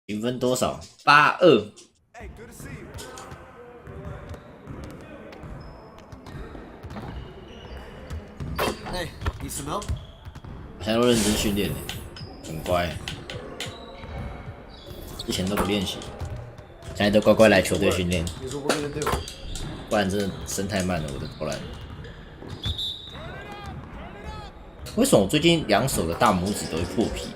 评分多少？82。Hey, need some help? 现在都认真训练呢，很乖。之前都不练习，现在都乖乖来球队训练。不然真的升太慢了，我的投篮。为什么我最近两手的大拇指都会破皮？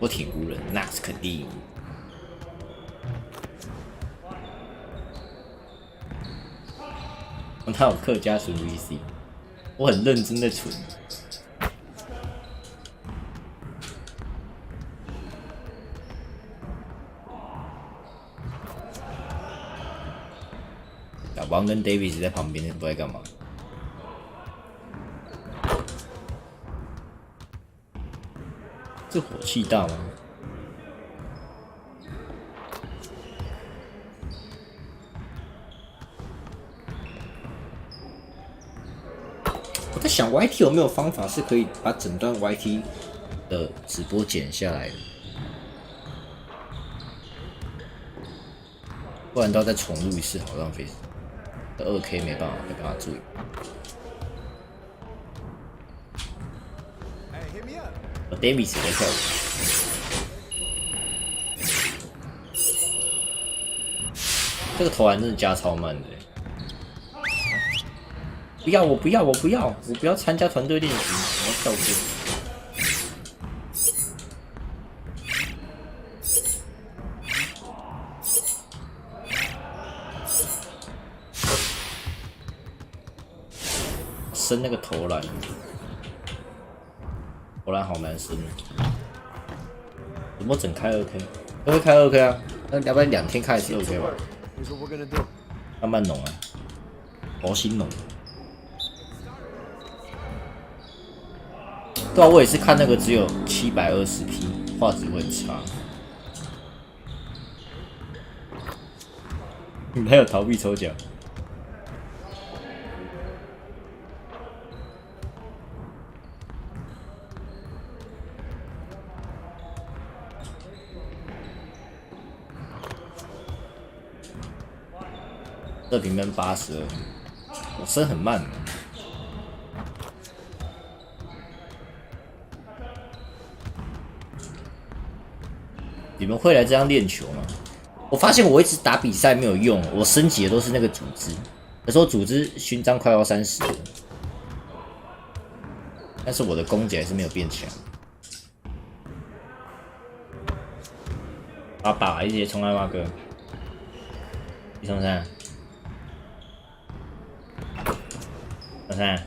我挺湖人，那是肯定。他有客家存 VC， 我很认真的存。小王跟 Davis 在旁边，不知道在干嘛。这火气大吗？我在想 YT 有没有方法是可以把整段 YT 的直播剪下来的，不然都要再重录一次，好浪费。2K 没办法注意。Davis 在跳舞，这个投篮真的加超慢的。不要，我不要，我不要，我不要参加团队练习，我要跳舞。升那个投篮，投篮好难升。怎么整开2K？ 都会开2K 啊？那要不然2天开一次2K 吧？慢慢弄啊，佛心弄。对啊，我也是看那个只有720p， 画质会很差。你还有逃避抽奖？这评分82，我升很慢。你们会来这样练球吗？我发现我一直打比赛没有用，我升级的都是那个组织，有时候组织勋章快要30了，但是我的攻击还是没有变强。把一些冲来挖哥，1冲3。3，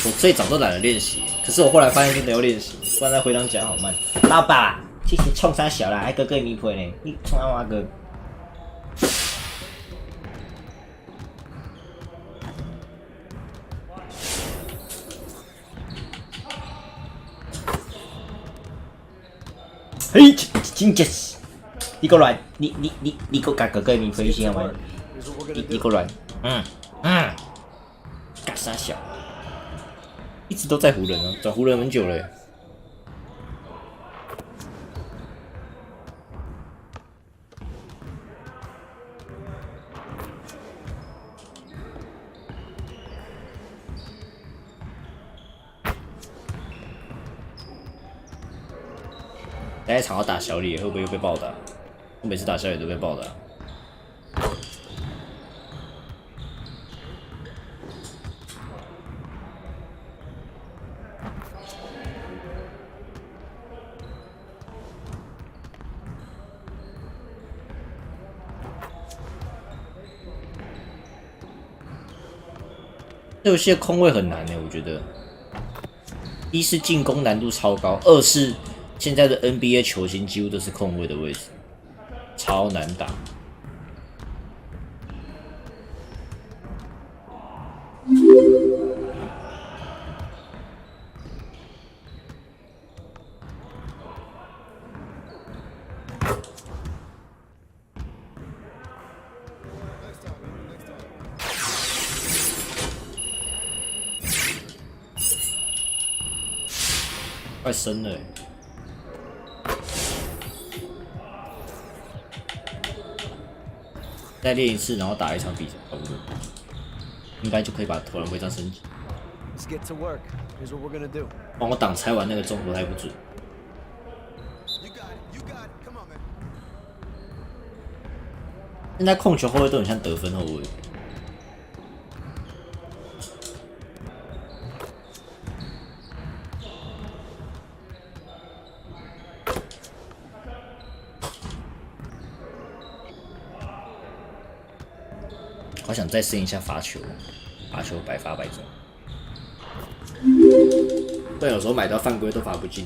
我最早都懒得练习，可是我后来发现真的要练习，不然他回档讲好慢。老爸，其实冲啥小啦，还哥哥你陪呢，你冲阿挖哥。嘿，真结实！你过来，你给我干哥哥你陪一下吗？你过来，干啥小？一直都在湖人啊，找湖人很久了耶。下一场要打小李，会不会又被暴打？我每次打小李都被暴打。这游戏的空位很难呢，我觉得。一是进攻难度超高，二是现在的 NBA 球星几乎都是空位的位置，超难打。快升了、欸。再练一次，然后打一场比赛，差不多，应该就可以把投篮徽章升级。帮我挡拆完那个中投还不准。现在控球后卫都很像得分后卫。好想再升一下罚球，罚球百发百中。但有时候买到犯规都罚不进。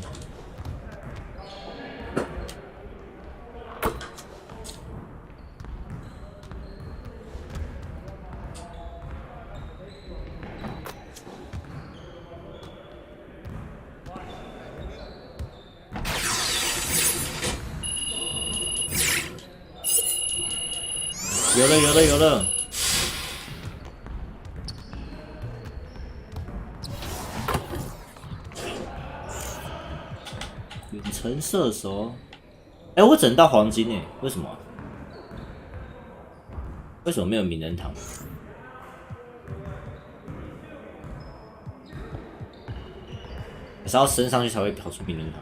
有了！远程射手，哎、我整到黄金哎，为什么？为什么没有名人堂？还是要升上去才会跑出名人堂？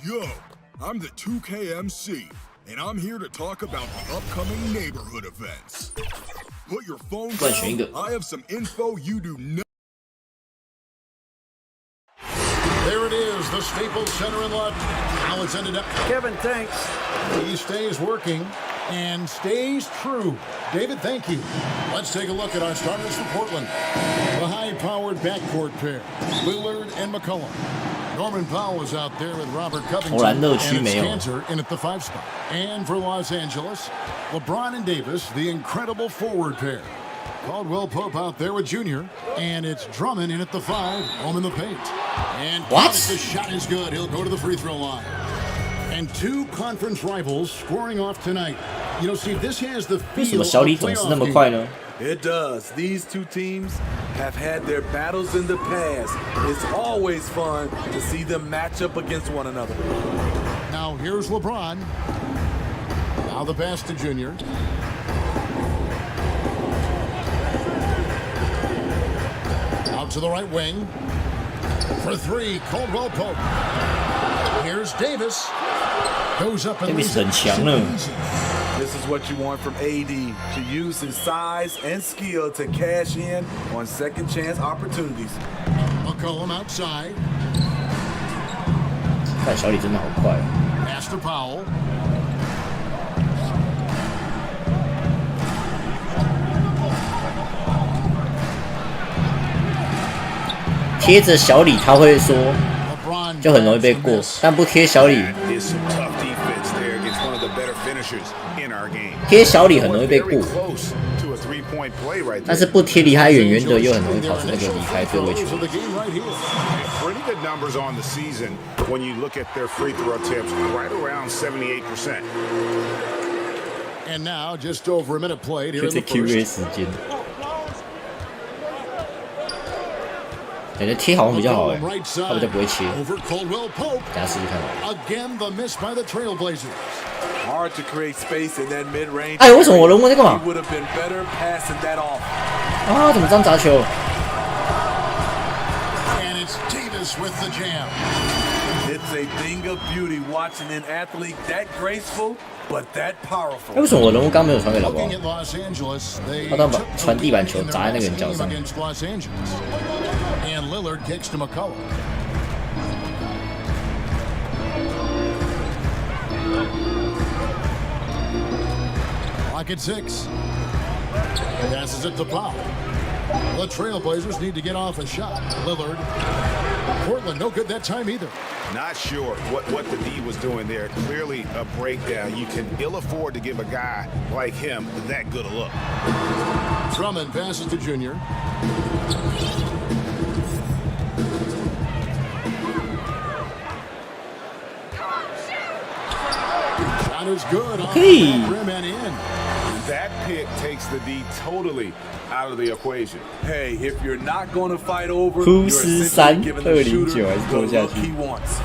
Yo, I'm the 2K MC, and I'm here to talk about the upcoming neighborhood events. Put your phone down, I have some info you do not. There it is, the Staples Center in Lodge. Now it's ended up. Kevin, thanks. He stays working and stays true. David, thank you. Let's take a look at our starters for Portland. The high-powered backcourt pair, Lillard and McCollum. Norman Powell is out there with Robert Covington, and it's Cantor in at the 5 spot. And for Los Angeles, LeBron and Davis, the incredible forward pair. Caldwell Pope out there with Junior, and it's Drummond in at the 5, home in the paint. And what? The shot is good. He'll go to the free throw line. And 2 conference rivals scoring off tonight. You know, Steve, this has the feel of a playoff game. It does. These two teams have had their battles in the past. It's always fun to see them match up against one another. Now here's LeBron. Now the pass to Junior. Out to the right wing. For 3, Caldwell Pope. Here's Davis. Goes up and Davis 很强了。 This is what you want from AD, to use his size and skill to cash in on second chance opportunities. McCollum outside. 看小李真的好快。 Pass to Powell. 贴着小李他会说，就很容易被过，但不贴小李。 贴小李很容易被过，但是不贴离他远远的又很容易跑出那个离开对位球。Pretty good numbers on the season when you look at their free throw attempts, right around 78%. And now just over a minute played here in the QA 时间，感觉贴好像比较好哎，他比较不会切。大家试试看。Again, the miss by the Trailblazers. Hard to create space in that mid-range. 哎，为什么我人物在干嘛？ Would have been better passing that off. 啊，怎么这样砸球 And it's Davis with the jam. It's a thing of beauty watching an athlete that graceful, but that powerful. 哎，为什么我人物刚没有传给老包？ Looking at Los Angeles, they 他当把传地板球砸在那个人脚上。 against Los Angeles. And Lillard kicks to McCollum. Lock at 6. Passes it to Powell. The Trailblazers need to get off a shot. Lillard. Portland, no good that time either. Not sure what the D was doing there. Clearly a breakdown. You can ill afford to give a guy like him that good a look. Drummond passes to Junior. is good. Okay. Rim and in. That pick takes the D totally out of the equation. Hey, if you're not going to fight over, 哭 you're 失 essentially giving the 3-209 shooter 还是 the 多下 look 去 he wants.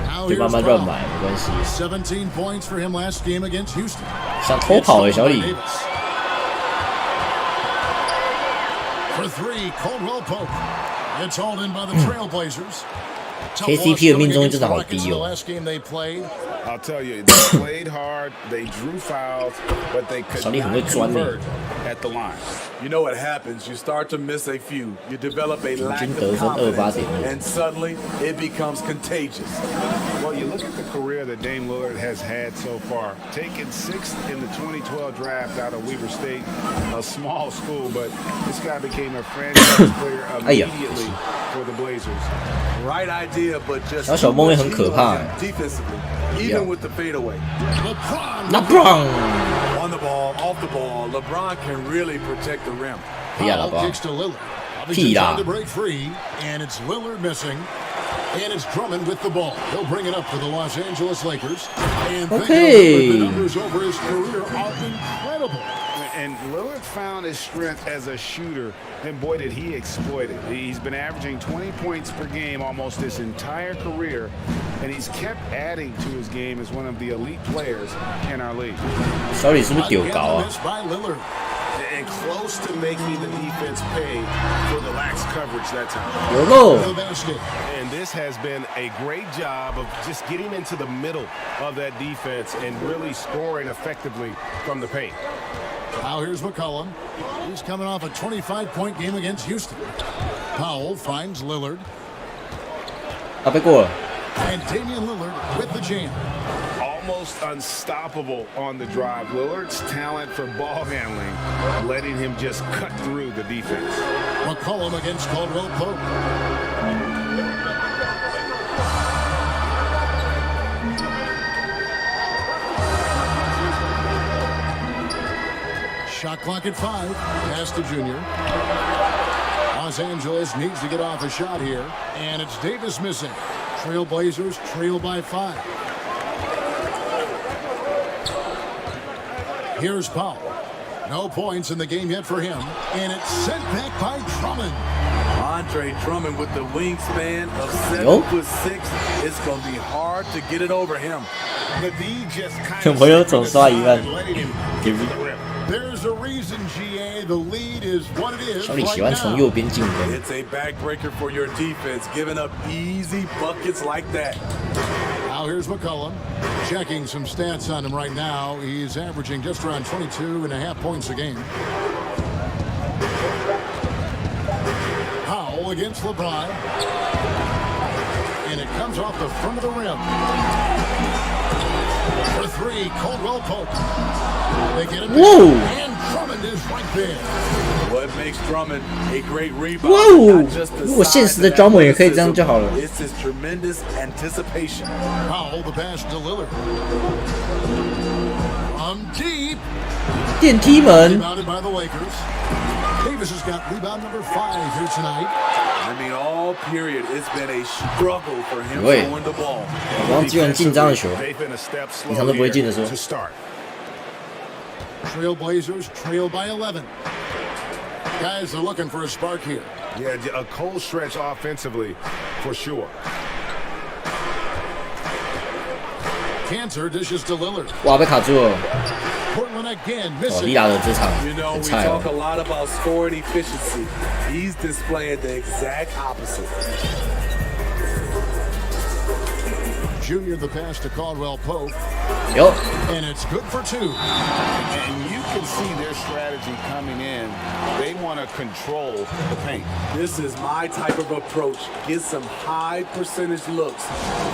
Now 就 here's 慢慢乱 Powell. 买没关系。 17 points for him last game against Houston. 想偷跑欸，小李。 For three, Caldwell Pope. It's hauled in by the Trailblazers. KCP 的命中率真的好低哦。 Last game they played. I'll tell you, they played hard, they drew fouls, but they could 小李很会 not 钻呢。 convert at the line. You know what happens? You start to miss a few. You develop a lack 平均得 of 分 confidence, 28.6 and suddenly it becomes contagious. Well, you look at the career that Dame Lillard has had so far. Taken 6th in the 2012 draft out of Weber State, a small school, but this guy became a franchise player immediately for the Blazers. Right idea, but just 小梦也很可怕欸。 defensively, even with the fadeaway. LeBron On the ball, off the ball, LeBron can really protect the rim. 屁啊，老 Powell 爸 kicks to Lillard. 屁啦 Trying to break free, and it's Lillard missing. And it's Drummond with the ball. He'll bring it up for the Los Angeles Lakers. And Okay. the numbers over his career are incredible. And Lillard found his strength as a shooter, and boy, did he exploit it. He's been averaging 20 points per game almost his entire career, and he's kept adding to his game as one of the elite players in our league. 小李是不是丢高啊？ Missed by Lillard. And close to making the defense pay for the lax coverage that time. 有喽 The basket. And this has been a great job of just getting into the middle of that defense and really scoring effectively from the paint. Now here's McCollum. He's coming off a 25-point game against Houston. Powell finds Lillard. 他被过了。 And Damian Lillard with the jam. Almost unstoppable on the drive. Lillard's talent for ball handling, letting him just cut through the defense. McCollum against Caldwell Pope. Shot clock at 5. Pass to Junior. Los Angeles needs to get off a shot here. And it's Davis missing. Trailblazers trail by 5. Here's Powell. No points in the game yet for him. And it's sent back by Drummond. Andre Drummond with the wingspan of 7'6". It's going to be hard to get it over him. The D just kind 有 of 朋友总刷1万 letting him 给 get to the rim. There's a reason, GA. The lead is what it is 小李 right 喜欢从 now. 右边进攻。 It's a backbreaker for your defense, giving up easy buckets like that. Now here's McCollum. Checking some stats on him right now. He's averaging just around 22.5 points a game. Powell against LeBron. And it comes off the front of the rim. For three, Caldwell Pope. They get it. Whoa. And Drummond is right there. What makes Drummond a great rebound? 哇哦 Not just！the 如果现 size 实的 and Drummond 也可以这样就好了。 athleticism, It's his tremendous anticipation. Powell, the pass to Lillard. From deep. 电梯门， Rebounded by the Lakers. Davis has got rebound number 5 here tonight. I mean, all period, it's been a struggle for him 对 throwing the ball. 然后居然进这样的球， They've been a step 平常 slow 都不会进的 here 说。 to start. Trailblazers trail by 11. Guys are looking for a spark here. Yeah, a cold stretch offensively, for sure. Cantor dishes to Lillard. 哇，被卡住了。 Portland again 哦， missing. 利拉德这场 You know, 很 we 菜 talk a 哦。 lot about scoring efficiency. He's displaying the exact opposite. Junior the pass to Caldwell Pope. 有， And it's good for 2. And you can see their strategy coming in. They want to control the paint. This is my type of approach. Get some high percentage looks.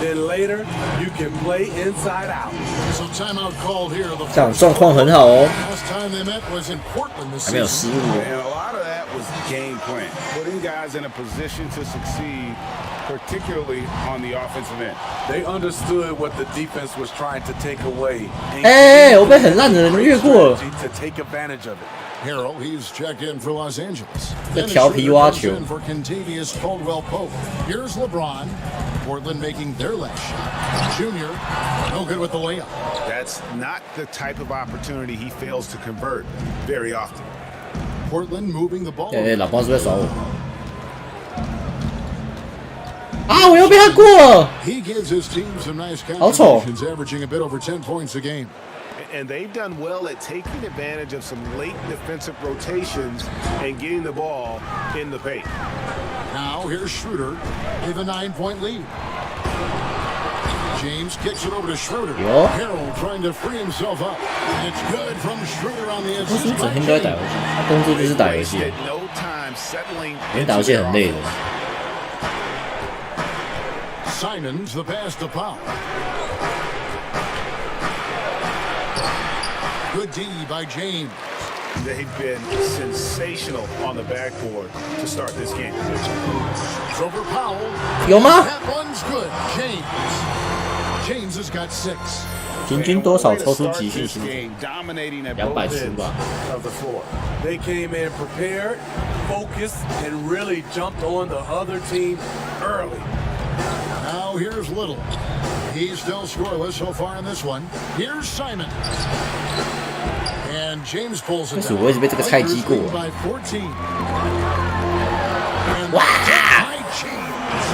Then later, you can play inside out. So timeout called here. The 这场状况很好哦， last time they met was in Portland this 还没有 season. 失误哦。 And a lot of that was game plan, putting guys in a position to succeed, particularly on the offensive end. They understood what the defense was trying to take away. and 哎，我被很烂的人越过了。 strategy to take advantage of it. Harrell, he's checked in for Los Angeles. 这调皮蛙 Comes 球 in for Contavious Caldwell Pope. Here's LeBron. Portland making their last shot. Junior, no good with the layup. That That's not the type of opportunity he fails to convert very often. Portland moving the ball. 老包是不是在耍我？啊！我又被他过。 He gives his team some nice 好丑。 contributions, averaging a bit over 10 points a game. And they've done well at taking advantage of some late defensive rotations and getting the ball in the paint. Now here's Schroeder with a 9-point lead. James kicks it over to Schroeder. Harold trying to free himself up. And it's good from Schroeder on the 为什么 inside. 整天都在打游戏？他工作就是打游戏， Wasted no time settling 因为打游戏很累的。 Simons the pass to Powell. Good D by James. They've been sensational on the backboard to start this game. It's over Powell. 有吗？ That one's good. James has got 6. 平均多少抽出集训薪水？200出吧。 of the floor. They came in prepared, focused, and really jumped on the other team early. Now here's Little. He's still scoreless so far in this one. Here's Simon. And James pulls it 为什么我一直被这个菜鸡过？ by 14. And 哇！ by James.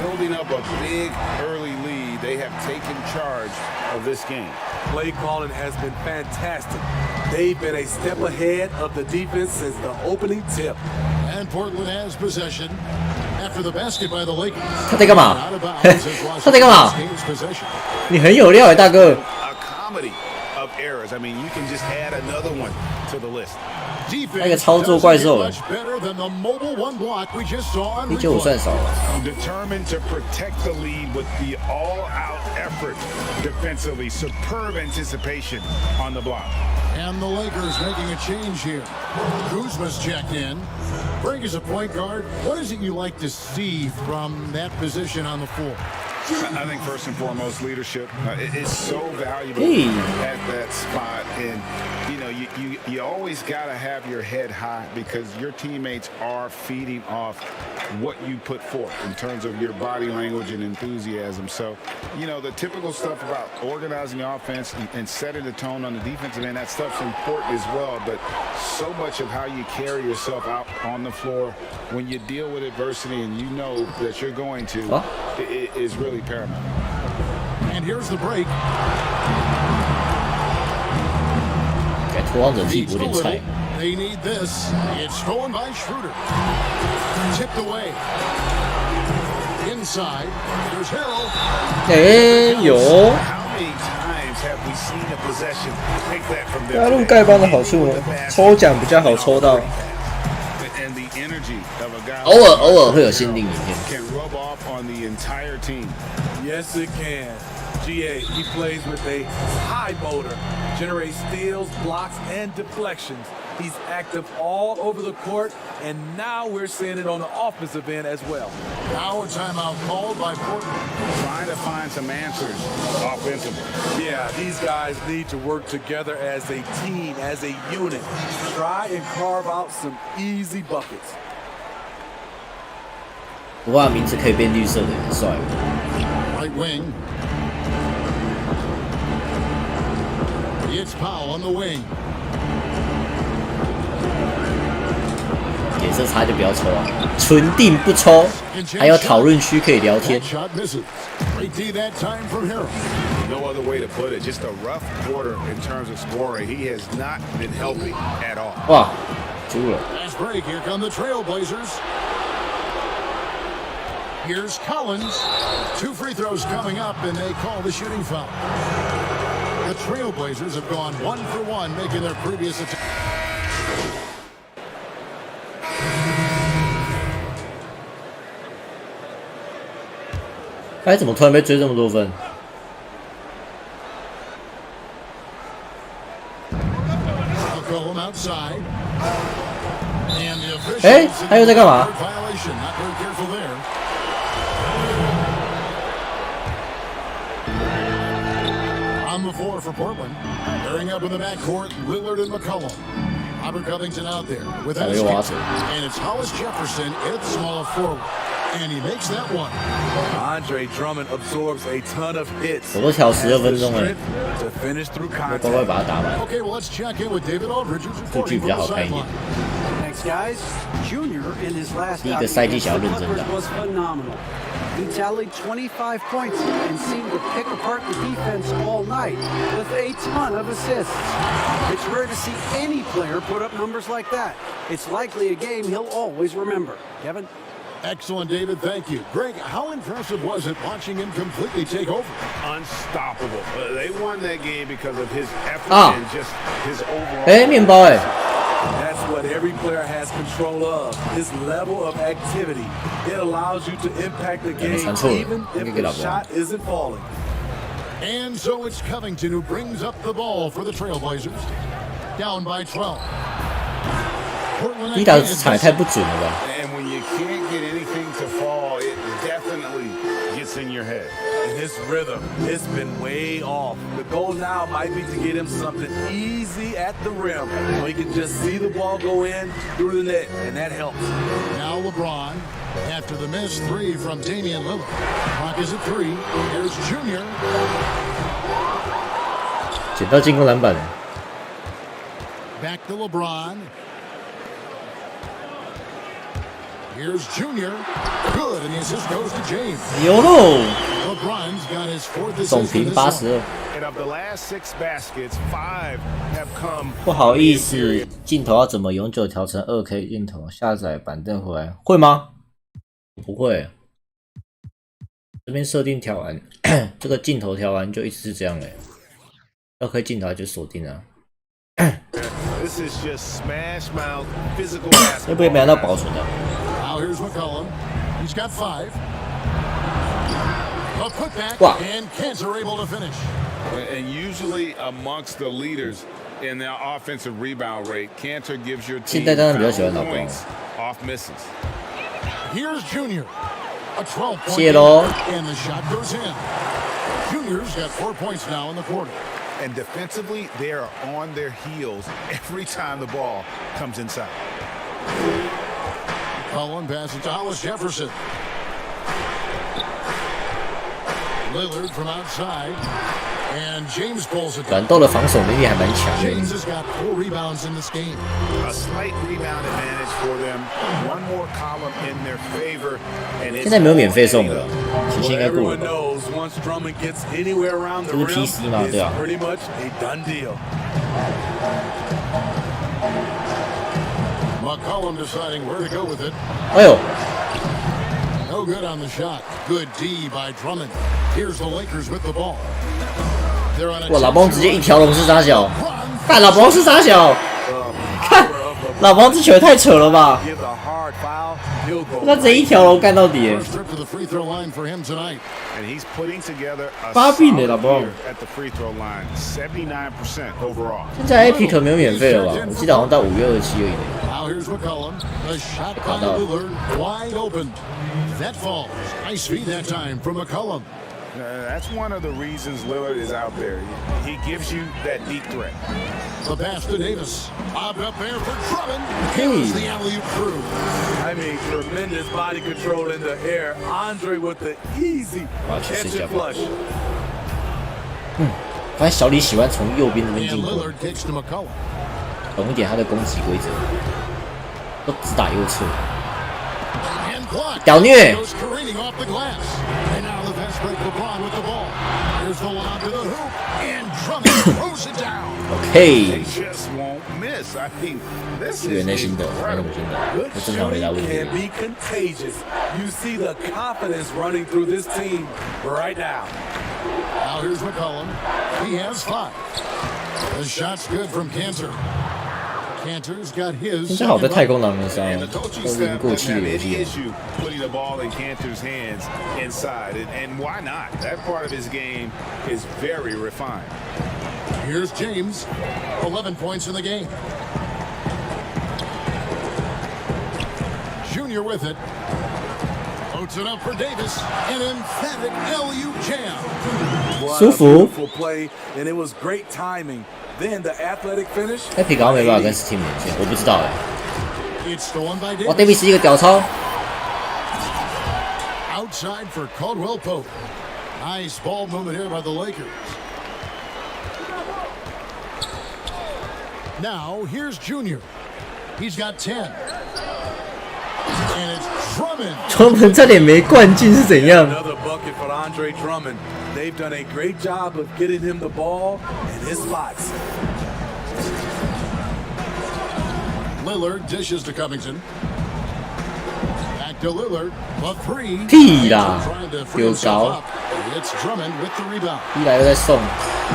Building up a big early lead, they have taken charge of this game. Play calling has been fantastic. They've been a step ahead of the defense since the opening tip. And Portland has possession after the basket by the Lakers. 他在干嘛？ Out of bounds has lost 他在干嘛？ James possession. 你很有料大哥。 A comedy of errors. I mean, you can just add another one to the list. 那个操作怪兽， Much better than the mobile one block we just saw on 19我算少了。 Determined to protect the lead with the all-out effort defensively. Superb anticipation on the block. And the Lakers making a change here. Kuzma's checked in. Greg is a point guard. What is it you like to see from that position on the floor? I think first and foremost, leadership. It's so valuable at that spot, and you know, you always got to have your head high because your teammates are feeding off what you put forth in terms of your body language and enthusiasm. So, you know, the typical stuff about organizing the offense and setting the tone on the defensive end, that stuff's important as well. But so much of how you carry yourself out on the floor when you deal with adversity and you know that you're going to is really paramount. And here's the break. 改脱光者替补有点菜。 They need this. It's stolen by Schroeder. Tipped away. Inside. There's Harold. 有。 How many times have we seen a possession take that from them? 加入丐帮的好处，抽奖比较好抽到。 And the energy of a guy 偶尔会有限定影片。 can rub off on the entire team. Yes, it can. GA, he plays with a high motor, generates steals, blocks, and deflections. He's active all over the court, and now we're seeing it on the offensive end as well. Now a timeout called by Portland. Trying to find some answers offensively. Yeah, these guys need to work together as a team, as a unit. Try and carve out some easy buckets. 不过他名字可以变绿色的，很帅。 Right wing. It's Powell on the wing. 颜色差就不要抽啊，纯定不抽，还有讨论区可以聊天。 That shot misses. Great D that time from Harold. No other way to put it. Just a rough quarter in terms of scoring. He has not been healthy at all. 哇，输了。 Last break. Here come the Trailblazers. Here's Collins. 2 free throws coming up, and they call the shooting foul. The Trailblazers have gone 1 for 1, making their previous attack. 哎，怎么突然被追这么多分？哎，他又在干嘛？ On the floor for Portland. Pairing up in the backcourt, Lillard and McCollum. Robert Covington out there with Eskin. And it's Hollis Jefferson at small forward. And he makes that one. Andre Drummond absorbs a ton of hits. 我都调12分钟了， To finish through 我乖乖 contact. 把它打满。 Okay, well, let's check in with David Aldridge, who's 数据 reporting 比较 from 好 the 看一点。 sideline. Thanks, guys. Junior in his last 第一个赛季想要认真打。 was phenomenal. He tallied 25 points and seemed to pick apart the defense all night with a ton of assists. It's rare to see any player put up numbers like that. It's likely a game he'll always remember. Kevin? Excellent, David. Thank you. Greg, how impressive was it watching him completely take over? Unstoppable. They won that game because of his effort and just his overall. 哎，面包哎， That's what every player has control of. His level of activity. It allows you to impact the game even if the shot isn't falling. And so it's Covington who brings up the ball for the Trailblazers. Down by 12. 第一打踩太不准了吧？ And when you can't get anything to fall, it definitely gets in your head. And his rhythm, it's been way off. The goal now might be to get him something easy at the rim so he can just see the ball go in through the net, and that helps. Now LeBron, after the missed three from Damian Lillard. Clock is at 3. Here's Junior. 捡到进攻篮板了。 Back to LeBron. Here's Junior. Good, and the assist goes to James. 有喽， LeBron's got his fourth 总 assist 评 in this one. 82。 And of the last 6 baskets, 5 have come. 不好意思，镜头要怎么永久调成 2K 镜头？下载板凳回来会吗？不会。这边设定调完，这个镜头调完就一直是这样2K 镜头就锁定了。 This is just smash mouth physical basketball. 会不会没拿到保存的？ Now here's McCollum. He's got 5. A putback, Wow. and Kansas are able to finish. And usually amongst the leaders in their offensive rebound rate, Cantor gives your 现 team 在当然比较喜欢 foul 老公。 points off misses. Here's Junior. A 12-point 谢喽。 and the shot goes in. Junior's got 4 points now in the quarter. And defensively, they are on their heels every time the ball comes inside. Cullen passes to Hollis Jefferson. Lillard from outside. And James pulls it 软 down. 豆的防守能力还蛮强的。 James has got 4 rebounds in this game. A slight rebound advantage for them. One more column in their favor. And it's 现在没有免费送的了，期限应该过 Everyone 了吧？ knows once Drummond gets anywhere around the 这是 rim, PC 吗？对啊。 it's pretty much a done deal. McCollum deciding where to go with it. 哎呦， No good on the shot. Good D by Drummond. Here's the Lakers with the ball. They're on a 哇，老邦直接一条龙是傻小， run. 看老邦是傻小，看老邦这球也太扯了吧！ Give a hard foul, he'll go 他直接一条龙干到底。 First trip to the free throw line for him tonight. And he's putting together a 八比呢， solid 老邦。 year at the free throw line. 79% overall. 现在 Epic 没有免费了吧？我记得好像到5月27而已。 Now here's McCollum. The shot by Caught up. Lillard. Wide open. That falls. Nice feed that time from McCollum. That's one of the reasons Lillard is out there. He gives you that deep threat. The pass to Davis. Bobbed up there for Drummond. Hey. Here's the alley-oop through. I mean, tremendous body control in the air. Andre with the easy catch and flush. 发现小李喜欢从右边这边 And 进攻， Lillard kicks to McCollum. 懂一点他的攻击规则，都只打右侧。 And blocked. 屌虐 Goes careening off the glass. And now the fast break LeBron with the ball. Here's the lob to the hoop. And Drummond throws it down. OK， Just won't miss. I mean, this 这个 is 人的心得，没什 incredible. 么心得， Good 我正常回答问 shooting 题 can。be contagious. You see the confidence running through this team right now. Now here's McCollum. He has 5. The shot's good from Cantor. Cantor's got his. 现在好在太空狼人杀 And the 都 coaching 已经 staff 过 doesn't 气的 have 游 any 戏了。 issue putting the ball in Cantor's hands inside. And why not? That part of his game is very refined. Here's James. 11 points in the game. Junior with it. Floats it up for Davis. An emphatic LU jam. What 舒 a 服。 beautiful play, and it was great timing. Then the athletic finish. Epic 好像没办法跟 Steam 连线，我不知道哎。 It's stolen by 哇 Davis. ，Davis 一个屌超， outside for Caldwell Pope. Nice ball movement here by the Lakers. Now, here's Junior. He's got 10. And it's Drummond. Drummond 差点没灌进是怎样？ Another bucket for Andre Drummond. They've done a great job of getting him the ball and his spots. Lillard dishes to Covington. Back to Lillard. A three. 屁啦， Trying to free 丢 himself 高， up. It's Drummond with the rebound. 一来又在送。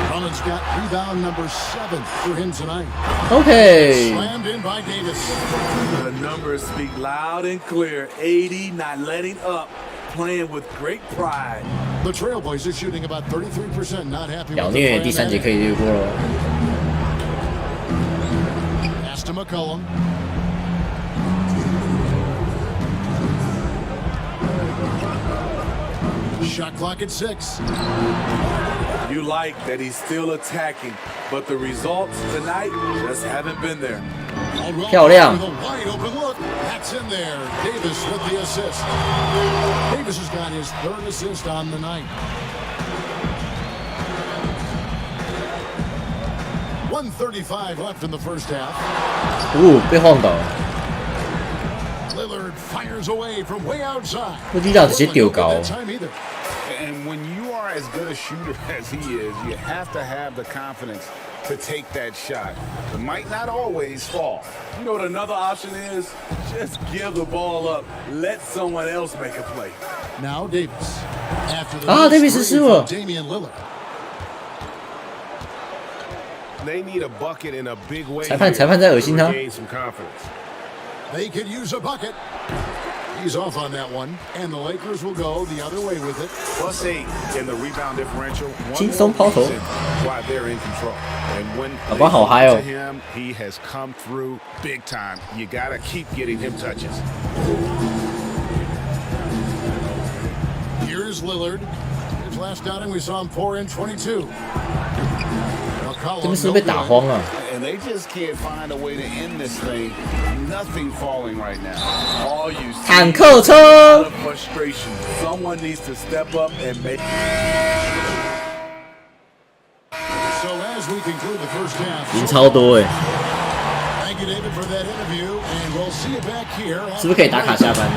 Drummond's got rebound number 7 for him tonight. OK， Slammed in by Davis. The numbers speak loud and clear. 80, not letting up, playing with great pride. The Trailblazers shooting about 33%. Not happy 屌 with the 虐 plan 第三节 there. 可以略过喽。 Pass to McCollum. Shot clock at 6. You like that he's still attacking, but the results tonight just haven't been there. 漂亮。 With a wide open look. That's in there. Davis with the assist. Davis has got his 3rd assist on the night. 1:35 left in the first half. 被晃倒。 Lillard fires away from way outside. 不知道直接丢高。 That time either. And when you are as good a shooter as he is, you have to have the confidence to take that shot. It might not always fall. You know what another option is? Just give the ball up. Let someone else make a play. Now Davis. After the Davis three 失误了。 from Damian Lillard. They need a bucket in a big way. 裁判在恶心他。 to regain some confidence. They could use a bucket. He's off on that one, and the Lakers will go the other way with it. +8 in the rebound differential. 轻松抛投。 Why they're in control. And when 老爸好嗨哦。 to him, he has come through big time. You gotta keep getting him touches. Here's Lillard. His last outing, we saw him pour in 22. 这边是不是被打慌啊？ And they just can't find a way to end this thing. Nothing falling right now. All you see 坦克车 is a lot of frustration. Someone needs to step up and make. So as we conclude the first half, 赢超多哎， thank you, David, for that interview, and we'll see you back here. 是不是可以打卡下班？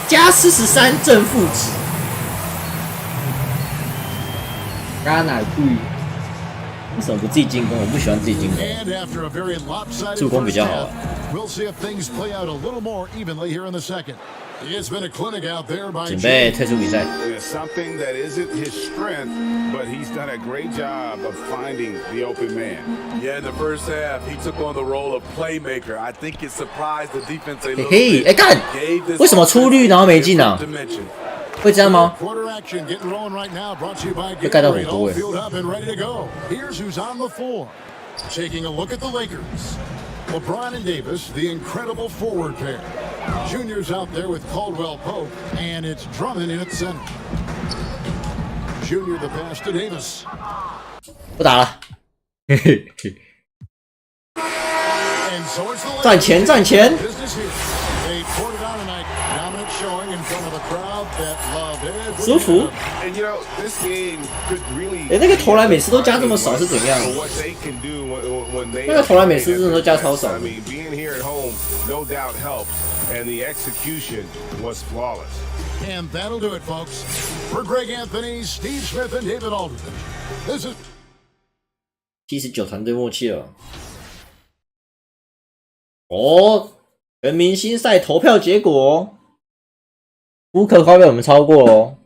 加43正负值。刚刚哪故意？为什么不自己进攻？我不喜欢自己进攻。 And after a very lopsided 助攻比 first 较好 half, we'll see if things play out a little more evenly here in the second. It's been a clinic out there by 准备 Jay. 退出比赛。 There's something that isn't his strength, but he's done a great job of finding the open man. Yeah, in the first half, he took on the role of playmaker. I think it surprised the defense a 嘿 little 嘿， bit. 哎干！ Gave this 为什么出绿然后没进啊？ dimension. 会这样吗？ Quarter action getting rolling right now. Brought to you by 被盖到 Gatorade. 火锅 All 哎。 filled up and ready to go. Here's who's on the floor. Taking a look at the Lakers. LeBron and Davis, the incredible forward pair. Junior's out there with Caldwell Pope, and it's Drummond in at center. Junior the pass to Davis. 不打了。嘿嘿嘿， And so it's the 赚钱赚钱。 business here. They poured it on tonight. Dominant showing in front of a crowd that loved every 舒服。 And you know, this game could really. 哎，那个投篮每次都加这么少是怎样？ What they can do when they. 那个投篮每次真的都加超少 I。mean, being here at home, no doubt helps, and the execution was flawless. And that'll do it, folks. For Greg Anthony, Steve Smith, and David Aldridge. This is 79团队默契了。哦，全明星赛投票结果，乌克快被我们超过哦。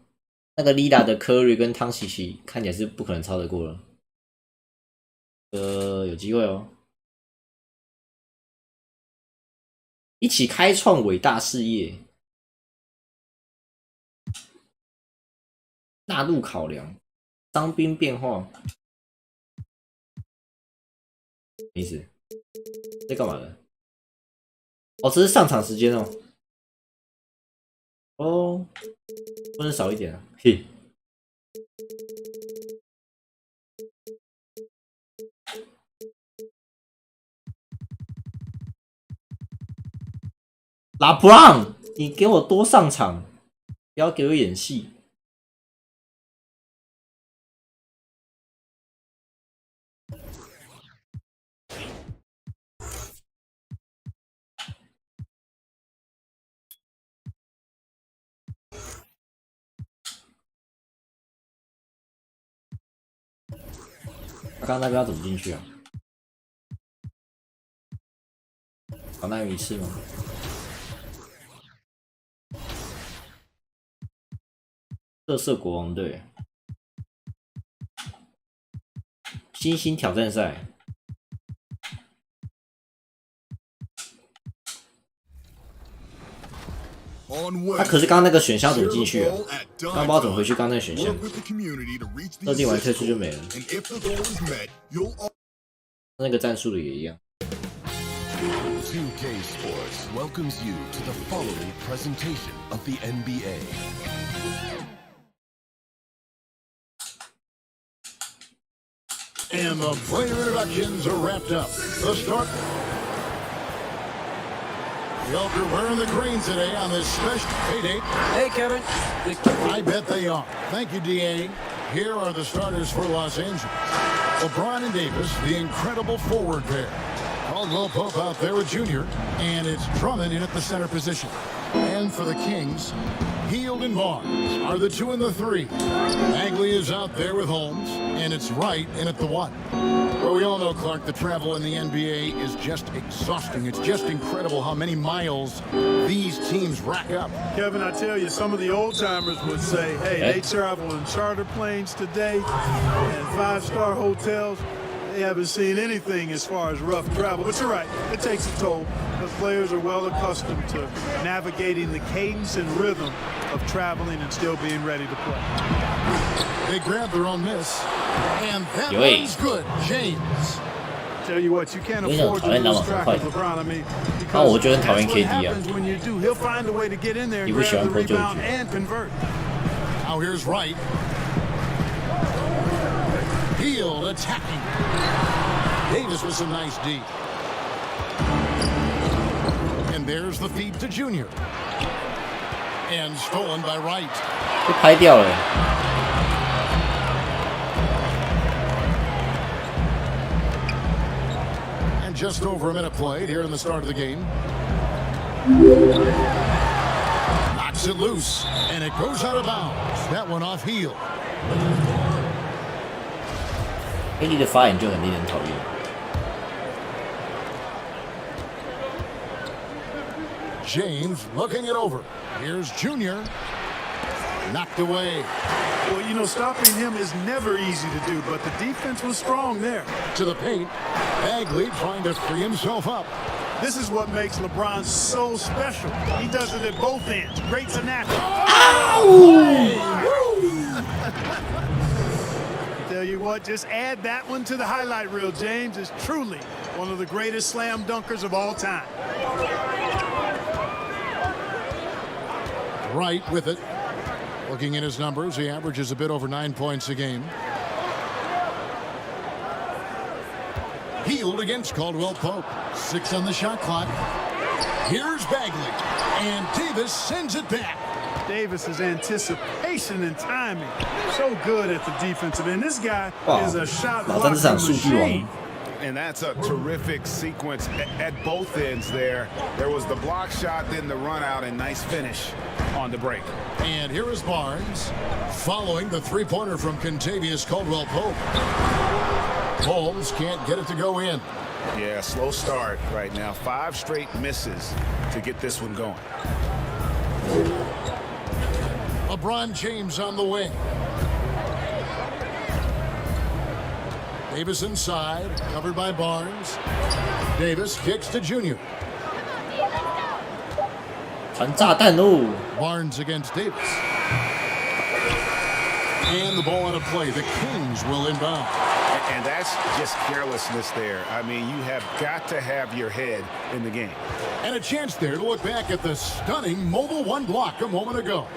那个 Lila 的 Curry 跟汤西奇看起来是不可能超得过了。有机会哦。一起开创伟大事业，纳入考量，伤兵变化。什么意思？在干嘛的？哦，这是上场时间哦。哦，不能少一点啊！嘿。拉布朗，你给我多上场，不要给我演戏。刚刚那边要怎么进去啊？好，那有一次吗？特色国王队，新兴挑战赛。他可是刚刚那个选项怎么进去了？刚刚不知道怎么回去刚刚那个选项，设定完退出就没了。那个战术的也一样。2K Sports welcomes you to the following presentation of the NBA. And the player introductions are wrapped up. The start. Welker wearing the green today on this special payday. Hey, Kevin. I bet they are. Thank you, DA. Here are the starters for Los Angeles. LeBron and Davis, the incredible forward pair. Caldwell Pope out there with Junior, and it's Drummond in at the center position. And for the Kings, Hield and Barnes are the 2 and the 3. Bagley is out there with Holmes, and it's Wright in at the 1. Well, we all know, Clark, the travel in the NBA is just exhausting. It's just incredible how many miles these teams rack up. Kevin, I tell you, some of the old-timers would say, hey, they travel in charter planes today and 5-star hotels. They haven't seen anything as far as rough travel. But you're right, it takes a toll. The players are well accustomed to navigating the cadence and rhythm of traveling and still being ready to play. They grab their own miss, and that one's good. James. Tell you what, you can't afford to lose track of LeBron. I mean, because that's what happens when you do. He'll find a way to get in there and grab the rebound and convert. Now here's Wright. Hield attacking. Davis with some nice D. And there's the feed to Junior. And stolen by Wright. 被拍掉了。And just over a minute played here in the start of the game. Knocks it loose, and it goes out of bounds. That one off Hield. AD 的发言就很令人讨厌。James looking it over. Here's Junior. Knocked away. Well, you know, stopping him is never easy to do, but the defense was strong there. To the paint. Bagley trying to free himself up. This is what makes LeBron so special. He does it at both ends. Great tenacity. Tell you what, just add that one to the highlight reel. James is truly one of the greatest slam dunkers of all time. Wright with it. Looking at his numbers, he averages a bit over 9 points a game. Hield against Caldwell Pope. 6 on the shot clock. Here's Bagley. And Davis sends it back. Davis's anticipation and timing, so good at the defensive end. This guy is a shot blocking machine. And that's a terrific sequence at both ends there. There was the block shot, then the run out, and nice finish on the break. And here is Barnes following the three-pointer from Contavious Caldwell Pope. Holmes can't get it to go in. Yeah, slow start right now. 5 straight misses to get this one going. LeBron James on the wing. Davis inside, covered by Barnes. Davis kicks to Junior. 传炸弹哦！ Barnes against Davis. And the ball out of play. The Kings will inbound. And that's just carelessness there. I mean, you have got to have your head in the game. And a chance there to look back at the stunning Mobile 1 block a moment ago.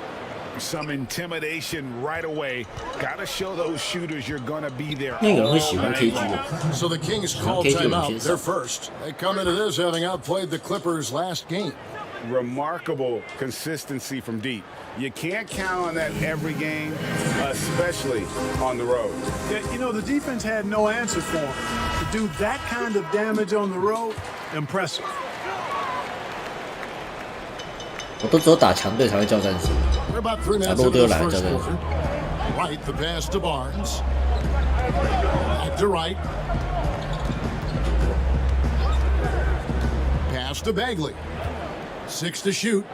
Some intimidation right away. Got to show those shooters you're going to be there. 那个人会喜欢 KG 的。 So the Kings call timeout. They're first. They come into this having outplayed the Clippers last game. remarkable consistency from deep. You can't count on that every game, especially on the road. Yeah, you know, the defense had no answer for him. To do that kind of damage on the road, impressive. 我都只有打强队才会叫战术， We're about 3 minutes 打弱 into 队又 this 懒得叫 first 战术。 quarter. Right, the pass to Barnes. Back to right. Pass to Bagley. 6 to shoot.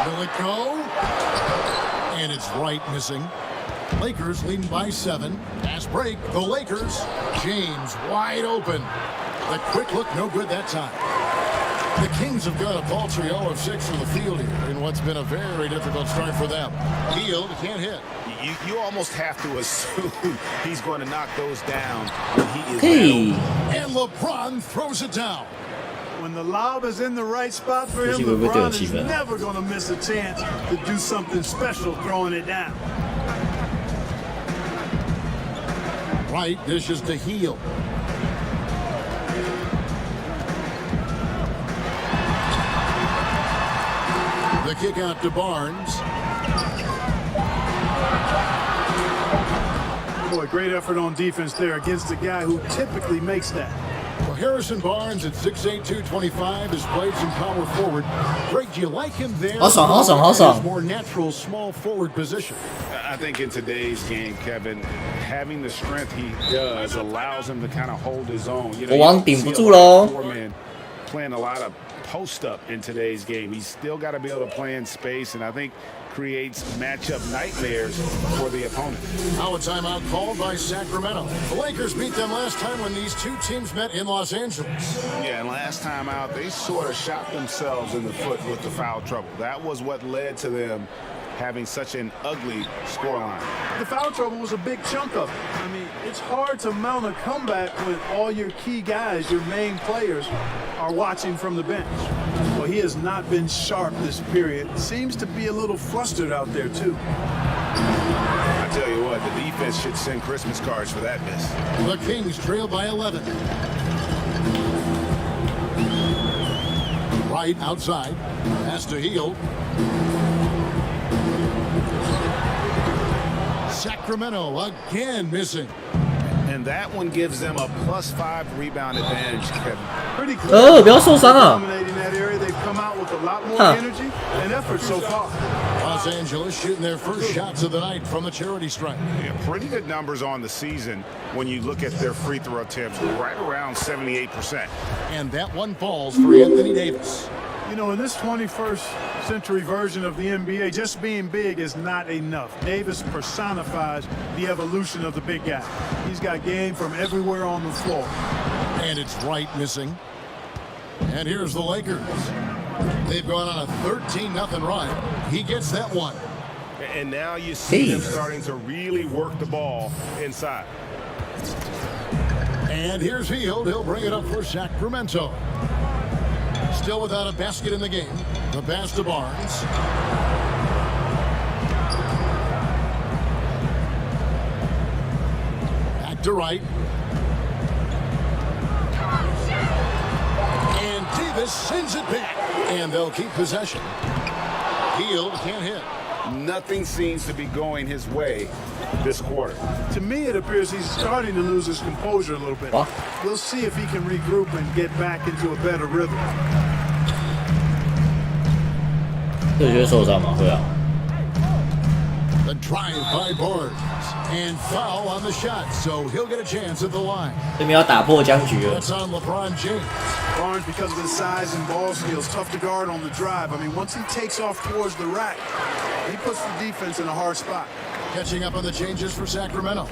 Will it go? And it's right missing. Lakers leading by 7. Pass break. The Lakers. James wide open. The quick look, no good that time. The Kings have got a paltry 0 of 6 from the field here in what's been a very difficult start for them. Hield can't hit. You almost have to assume he's going to knock those down when he is Hey. And LeBron throws it down. When the lob is in the right spot for him, 这会不会对我 LeBron 气 is 氛？ never going to miss a chance to do something special throwing it down. Right dishes to Hield. The kick out to Barnes. Boy, great effort on defense there against a guy who typically makes that. Well, Harrison Barnes at 6'8", 225 has played some power forward. Greg, do you like him there? 好爽，好爽，好爽。 His more natural small forward position. I think in today's game, Kevin, having the strength he does allows him to kind of hold his own. You know, 国王顶不住喽。 4-man playing a lot of post up in today's game. He's still got to be able to play in space, and I think creates matchup nightmares for the opponent. Now a timeout called by Sacramento. The Lakers beat them last time when these two teams met in Los Angeles. Yeah, and last time out, they sort of shot themselves in the foot with the foul trouble. That was what led to them having such an ugly scoreline. The foul trouble was a big chunk of it. I mean, it's hard to mount a comeback when all your key guys, your main players, are watching from the bench. Well, he has not been sharp this period. Seems to be a little flustered out there, too. I tell you what, the defense should send Christmas cards for that miss. The Kings trail by 11. Right outside. Pass to Hield. Sacramento again missing. And that one gives them a +5 rebound advantage, Kevin. Pretty clear. 不要受伤啊。 Dominating that area, they've come out with a lot more Huh. energy and effort so far. Los Angeles shooting their first shots of the night from the charity stripe. Yeah, pretty good numbers on the season when you look at their free throw attempts, right around 78%. And that one falls for Anthony Davis. You know, in this 21st century version of the NBA, just being big is not enough. Davis personifies the evolution of the big guy. He's got game from everywhere on the floor. And it's right missing. And here's the Lakers. They've gone on a 13-0 run. He gets that one. And now you see them Hey. starting to really work the ball inside. And here's Hield. He'll bring it up for Sacramento. Still without a basket in the game. The pass to Barnes. Back to right. And Davis sends it back. And they'll keep possession. Hield can't hit. Nothing seems to be going his way this quarter. To me, it appears he's starting to lose his composure a little bit. What? We'll see if he can regroup and get back into a better rhythm. 这觉得受伤吗？会啊。 The drive by Barnes. And foul on the shot, so he'll get a chance at the line. 这边要打破僵局了。 That's on LeBron James. Barnes, because of his size and ball skills, tough to guard on the drive. I mean, once he takes off towards the rack, he puts the defense in a hard spot. Catching up on the changes for Sacramento.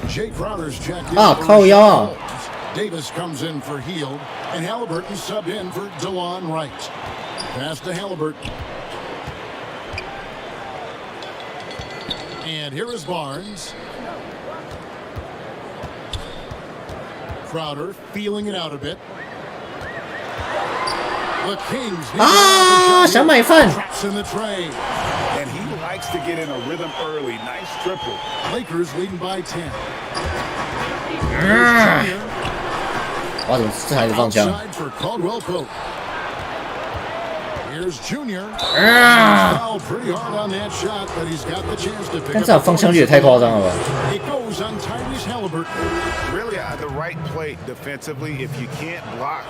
Jay Crowder's checked in. Ah, for靠腰啊。 Holmes. Davis comes in for Hield, and Halliburton subbed in for DeLon Wright. Pass to Halliburton. And here is Barnes. Crowder feeling it out a bit. The Kings. 啊，想买饭。 Traps in the tray. And he likes to get in a rhythm early. Nice triple. Lakers leading by 10. 哇，怎么这孩子放枪？ Here's Junior. 但这放枪率也太夸张了吧 It goes on Tyrese Halliburton. Really, the right play defensively. If you can't block,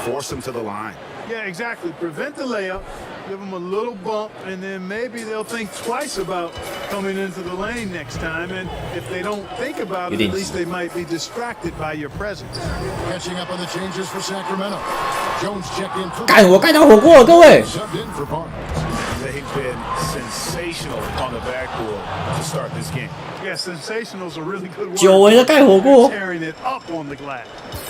force him to the line. Yeah, exactly. Prevent the layup, give them a little bump, and then maybe they'll think twice about coming into the lane next time. And if they don't think about it, at least they might be distracted by your presence. Catching up on the changes for Sacramento. Jones checked in for 干，我盖到火锅了，各位。 Subbed in for Barnes. They've been sensational on the backboard to start this game. Yeah, sensational's a really good word. 久违的盖火锅。 Tearing it up on the glass.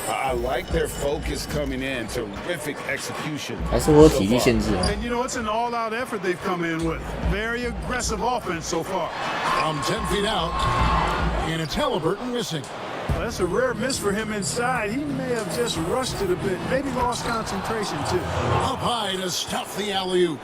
I like their focus coming in. Terrific execution. 还是我有体力限制。 And you know, it's an all-out effort they've come in with. Very aggressive offense so far. from 10 feet out, and it's Halliburton missing. Well, that's a rare miss for him inside. He may have just rushed it a bit, maybe lost concentration too. Up high to stuff the alley-oop.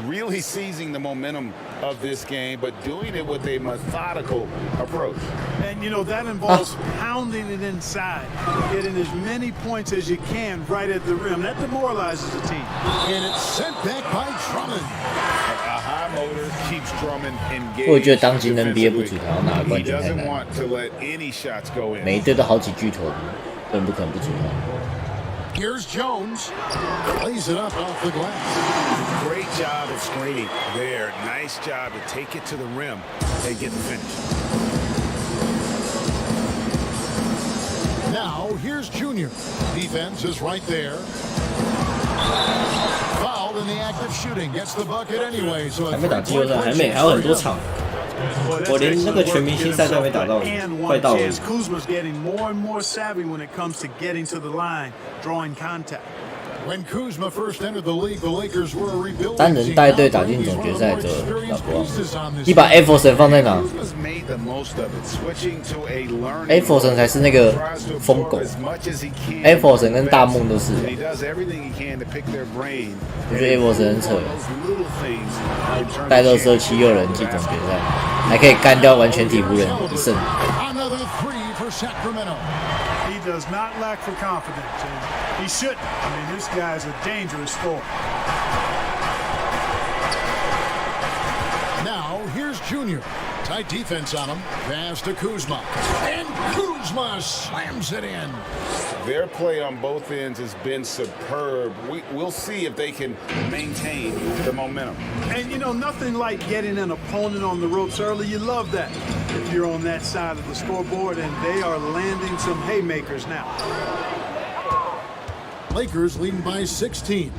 Really seizing the momentum of this game, but doing it with a methodical approach. And, you know, that involves pounding it inside, getting as many points as you can right at the rim. That demoralizes the team. And it's sent back by Drummond. A high motor keeps Drummond engaged. 我觉得当今 NBA 不主要拿冠 He 军太 doesn't 难， want to let any shots go in. 每一队都好几巨头，根本不可能不主要。 Here's Jones. Plays it up off the glass. Great job of screening there. Nice job to take it to the rim and get the finish. Now, here's Junior. Defense is right there. Fouled in the act of shooting. Gets the bucket anyway. So 还没打季后赛，还有很多场。我连那个全明星赛都还没打到，快到了。 Kuzma's getting more and more savvy when it comes to getting to the line, drawing contact. When Kuzma first entered the league, the Lakers were a rebuilding 单人带队打进总决赛的老国，你把 Everson 放在哪 Kuzma's made the most of it, switching to a learning ？Everson 才是那个 tries to 疯 absorb 狗 as much as he can. ，Everson 跟大梦都是。 And he does everything he can to pick their brain. 我觉得 Everson 很扯， Those little things in turn 带乐 the 色7-6人进总决赛，还可以干掉完全体湖人一胜。 Another three for Sacramento. He does not lack for confidence, and he shouldn't. I mean, this guy's a dangerous scorer. Now, here's Junior. Tight defense on him. Pass to Kuzma. And Kuzma slams it in. Their play on both ends has been superb. We'll see if they can maintain the momentum. And, you know, nothing like getting an opponent on the ropes early. You love that if you're on that side of the scoreboard, and they are landing some haymakers now. Lakers leading by 16.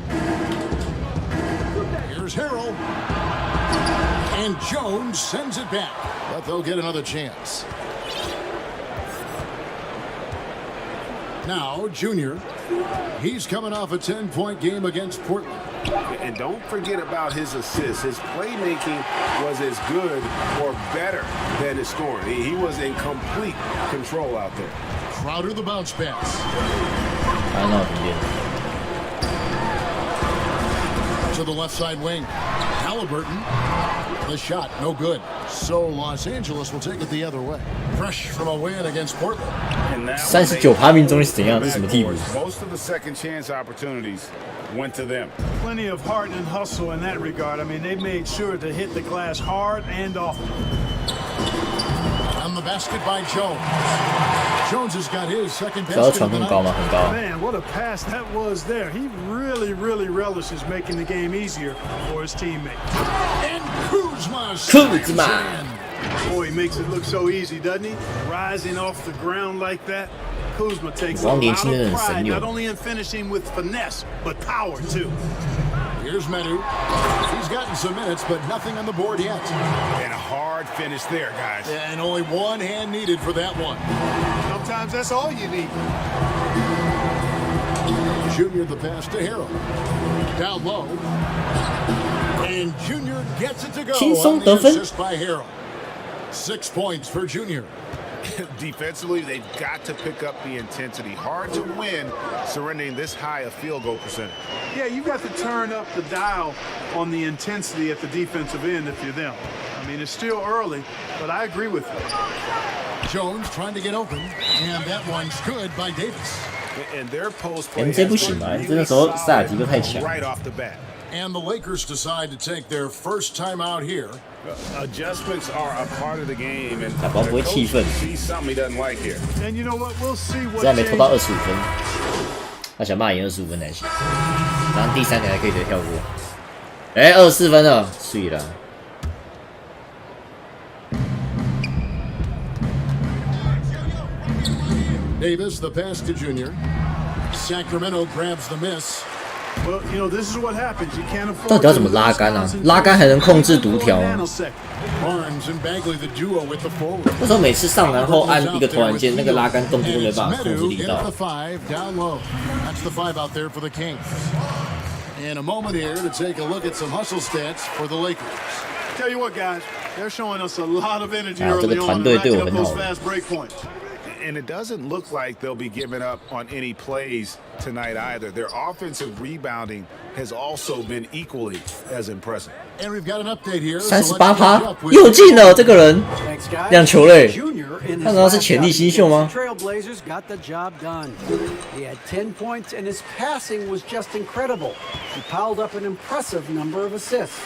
Here's Harrell. And Jones sends it back. But they'll get another chance. Now, Junior. He's coming off a 10-point game against Portland. And don't forget about his assists. His playmaking was as good or better than his scoring. He was in complete control out there. Crowder the bounce pass. I know he did. To the left side wing. Halliburton. The shot, no good. So Los Angeles will take it the other way. Fresh from a win against Portland. And now 39%命中率是怎样？这是什么地步？ most of the second chance opportunities went to them. Plenty of heart and hustle in that regard. I mean, they made sure to hit the glass hard and often. On the basket by Jones. Jones has got his second 只要 basket 传 of the 控高 night. 吗？很高。 Man, what a pass that was there. He really relishes making the game easier for his teammates. And Kuzma. Kuzma. Boy, he makes it look so easy, doesn't he? Rising off the ground like that. Kuzma takes a 王 lot 年 of 轻人很 pride, 神勇 not。only in finishing with finesse, but power too. Here's Medu. He's gotten some minutes, but nothing on the board yet. And a hard finish there, guys. And only one hand needed for that one. Sometimes that's all you need. Junior the pass to Harrell. Down low. And Junior gets it to go 轻松 on 得 the 分。 assist by Harrell. 6 points for Junior. Defensively, they've got to pick up the intensity. Hard to win surrendering this high a field goal percentage. Yeah, you've got to turn up the dial on the intensity at the defensive end if you're them. I mean, it's still early, but I agree with you. Jones trying to get open. And that one's good by Davis. MJ 不行啊，这个时候塞尔提克太强。 And the Lakers decide to take their first time out here. Adjustments are a part of the game, and 打包不会气愤。 sees something he doesn't like here. And you know what? We'll see 现 what 在没拖到 changes. 25分，他想办法赢25分才行。然后第3节还可以直接跳过。哎，24分了，碎了。 Davis, the pass to Junior. Sacramento grabs the miss. Well, you know, this is what happens. You can't afford 到底要怎么拉杆啊？拉杆还能控制读条啊？ Barnes and Bagley, the duo with the forward. 那时候每次上篮后按一个投篮键，那个拉杆动作都没办法控制 Meadow 力 in 道 at。the 5, down low. That's the 5 out there for the Kings. And a moment here to take a look at some hustle stats for the Lakers. Tell you what, guys, they're showing us a lot of energy 啊，这 early 个 on 团 and 队对 racking 我 up 很 those 好。 fast break points. And it doesn't look like they'll be giving up on any plays tonight either. Their offensive rebounding has also been equally as impressive. And we've got an update here. 38%，又进了这个人， Thanks, guys. 两球嘞。 Junior in 他 his 难道是 last 潜力 outing 新秀吗 against the Trailblazers got the job done. He had 10 points and his passing was just incredible. He piled up an impressive number of assists.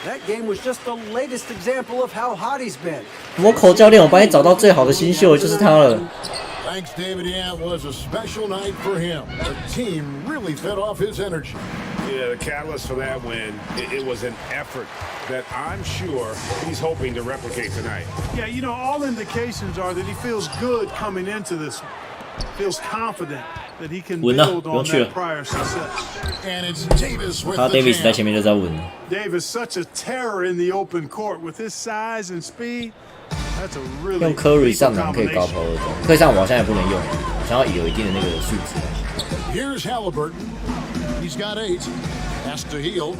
That game was just the latest example of how hot he's been. 我口教练，我帮你找到最好的新秀，就是他了。 Thanks, David. Yeah, it was a special night for him. The team really fed off his energy. Yeah, the catalyst for that win, it was an effort that I'm sure he's hoping to replicate tonight. Yeah, you know, all indications are that he feels good coming into this, feels confident that he can 稳了， build 不用 on 去了 that。prior success. And it's Davis with 看到 the Davis 在 jam. 前面就在稳。 Dave is such a terror in the open court with his size and speed. That's a really 用 Curry lethal 上篮可以高 combination. 抛二中，可以上我好像也不能用，想要有一定的那个素质。 Here's Halliburton. He's got 8. Has to Hield.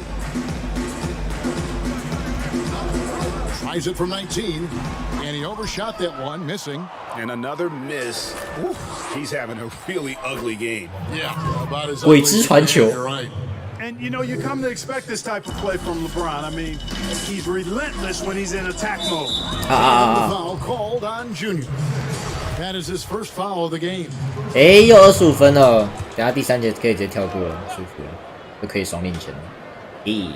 Tries it from 19. And he overshot that one, missing. And another miss. He's having a really ugly game. Yeah, about as 鬼之传球。 You're right. And you know, you come to expect this type of play from LeBron. I mean, he's relentless when he's in attack mode. The foul called on Junior. That is his first foul of the game. 哎，又25分了，等下第3节可以直接跳过了，舒服了，就可以爽领钱了。咦，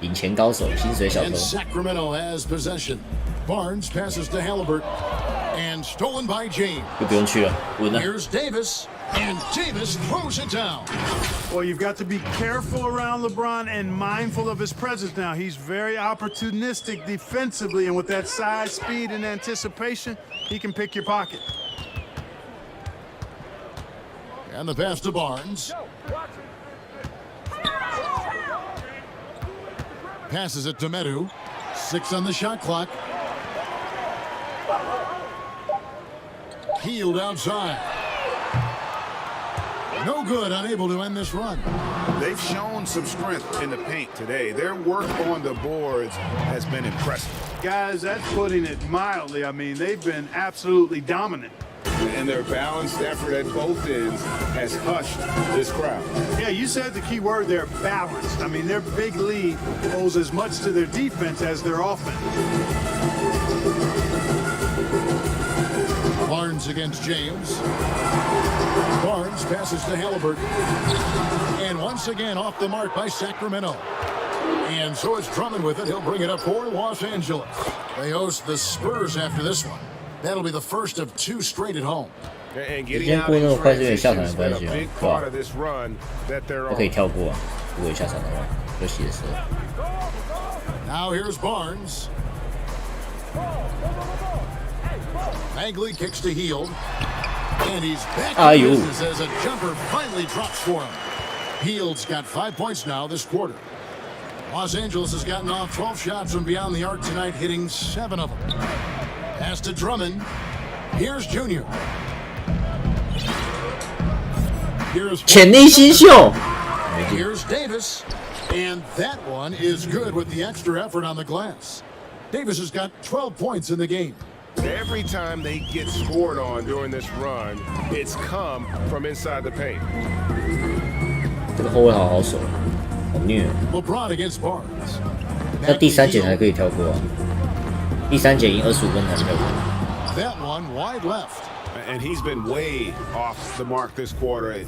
领钱高手，薪水小 And 偷。 Sacramento has possession. Barnes passes to Halliburton. And stolen by James. 就不用去了，稳了。 Here's Davis. And Davis throws it down. Well, you've got to be careful around LeBron and mindful of his presence now. He's very opportunistic defensively, and with that size, speed, and anticipation, he can pick your pocket. And the pass to Barnes. Passes it to Medu. 6 on the shot clock. Hield outside. No good, unable to end this run. They've shown some strength in the paint today. Their work on the boards has been impressive. Guys, that's putting it mildly. I mean, they've been absolutely dominant. And their balanced effort at both ends has hushed this crowd. Yeah, you said the key word there, balanced. I mean, their big lead owes as much to their defense as their offense. Barnes against James. Barnes passes to Halliburton. And once again off the mark by Sacramento. And so it's Drummond with it. He'll bring it up for Los Angeles. They host the Spurs after this one. That'll be the first of 2 straight at home. And 时 getting 间 out 过那么 in 快是有点下场 transition 的 has 关 been 系 a 啊， big 是吧 part？of this run that they're 都可以 on. 跳过啊，如果有下场的话，休息的时候。 Now here's Barnes. Bagley kicks to Hield. And he's back in Ayu. business as a jumper finally drops for him. Hield's got 5 points now this quarter. Los Angeles has gotten off 12 shots from beyond the arc tonight, hitting 7 of them. Pass to Drummond. Here's Junior. Here's 潜力新秀， Here's Davis. And that one is good with the extra effort on the glass. Davis has got 12 points in the game. Every time they get scored on during this run, it's come from inside the paint. 这个后卫好好守，好虐。 LeBron against Barnes. 那第3节才可以跳过啊，第3节赢25分才跳过。 That one wide left. And he's been way off the mark this quarter.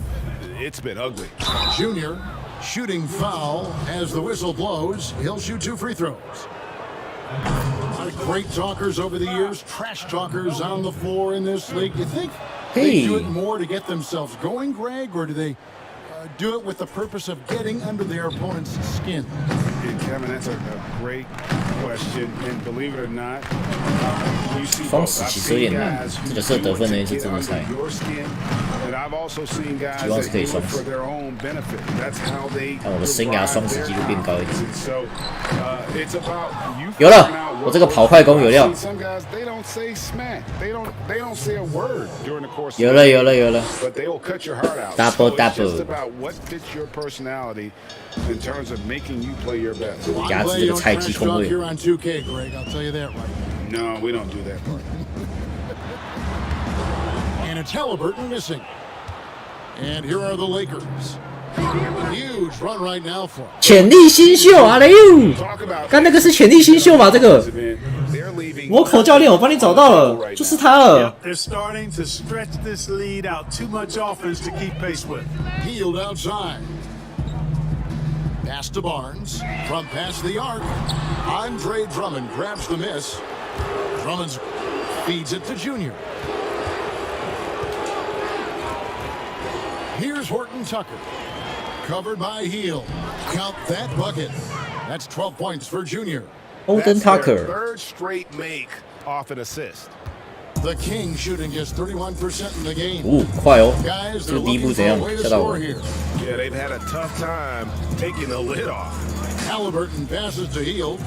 It's been ugly. Junior shooting foul as the whistle blows. He'll shoot 2 free throws. A lot of great talkers over the years, trash talkers on the floor in this league. You think they do it more to get themselves going, Greg, or do they do it with the purpose of getting under their opponent's skin? Yeah, Kevin, that's a great question. And believe it or not, you see 双十其实有点难，这个射得分的人是真的菜。 And I've also seen guys 希望是 that 可以 do 双 it 十。 for their own benefit. That's how they 看我的生涯双十记录变高一点。 So it's about you 有了，我这个跑快攻有料。 Some guys they don't say smack. They don't say a word during the course. 有了有了有了。 But they will cut your heart out. Double, so it's just double. about what fits your personality in terms of making you play your best. 牙齿这个菜鸡控卫。 Here on 2K, Greg, I'll tell you that right. No, we don't do that part. And it's Halliburton missing. And here are the Lakers. Huge run right now for 潜力新秀啊雷哟！刚那个是潜力新秀吧？这个我口教练，我帮你找到了，就是他了。 They're starting to stretch this lead out. Too much offense to keep pace with. Healed outside. Pass to Barnes. From past the arc. Andre Drummond grabs the miss. Drummond feeds it to Junior. Here's Horton Tucker. Covered by Heel. Count that bucket. That's 12 points for Junior. Horton That's their Tucker， third straight make off an assist. The King shooting just 31% in the game. 快哦！ Guys, 这 they're 个第一步 looking 怎 for a 样？ way to 吓到 score 我。 here. Yeah, they've had a tough time taking the lid off. Halliburton passes to Heel.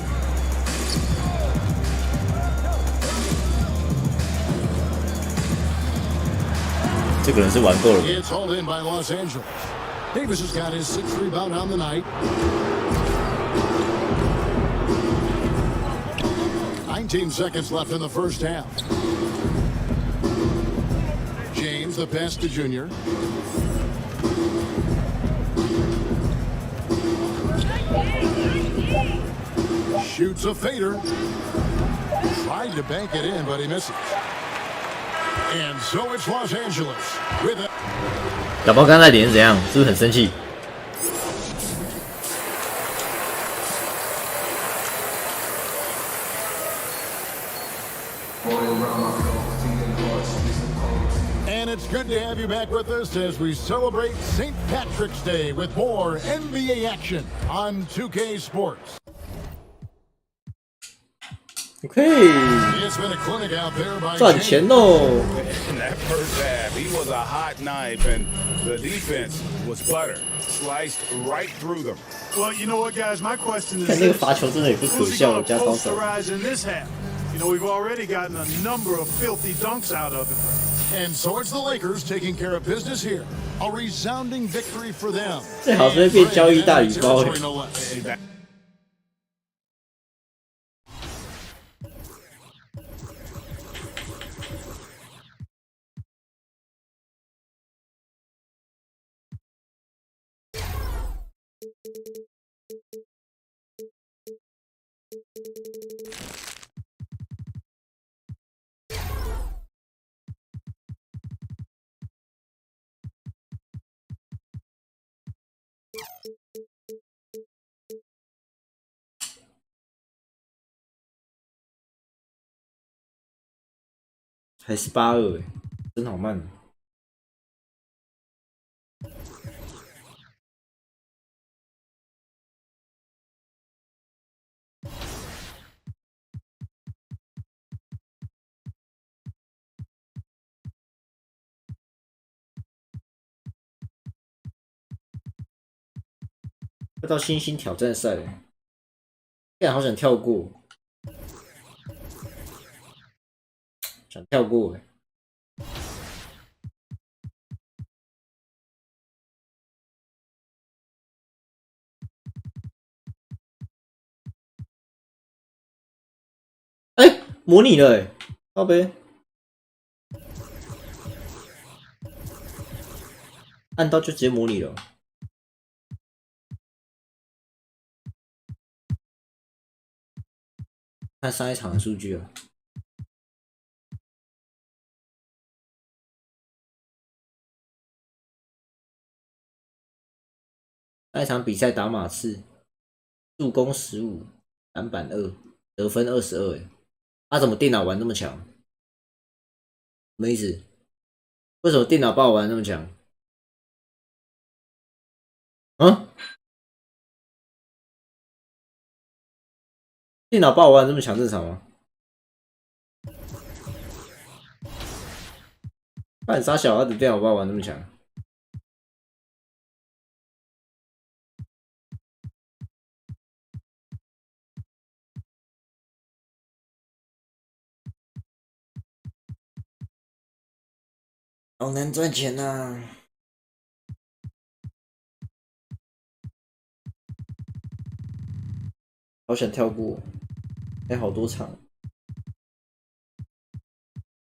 This 这个人是玩够了。 It's hauled in by Los Angeles. Davis has got his 6th rebound on the night. 19 seconds left in the first half. James, the pass to Junior. Shoots a fader. Tried to bank it in, but he misses. And so it's Los Angeles with a 小包刚才脸是怎样？是不是很生气？ And it's good to have you back with us as we celebrate St. Patrick's Day with more NBA action on 2K Sports. OK， It's been a clinic out there by 赚钱喽！ In that first half, he was a hot knife, and the defense was butter, sliced right through them. Well, you know what, guys? My question is 看那个 this. 罚球真的也不可 Who's he 笑， going 加 to 高手。 posterize in this half? You know, we've already gotten a number of filthy dunks out of him. And so it's the Lakers taking care of business here. A resounding victory for them. 最好是会变交易大礼包。 Territory no less. 才18-2，真好慢。要到新兴挑战赛了，干好想跳过，想跳过哎。哎，模拟了哎，靠北，按到就直接模拟了。看上一场的数据啊。那一场比赛打马刺，助攻15，篮板2，得分22。他怎么电脑玩那么强？什么意思？为什么电脑把我玩那么强？嗯？电脑把我玩这么强正常吗？半傻小孩的电脑把我玩那么强？好难赚钱呐、好想跳过，还好多场，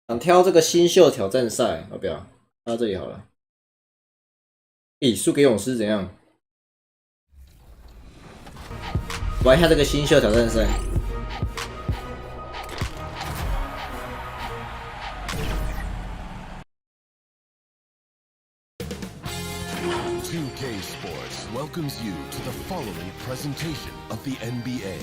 想挑这个新秀挑战赛，要不要？到这里好了。诶，输给勇士怎样？玩一下这个新秀挑战赛。2K Sports welcomes you to the following presentation of the NBA.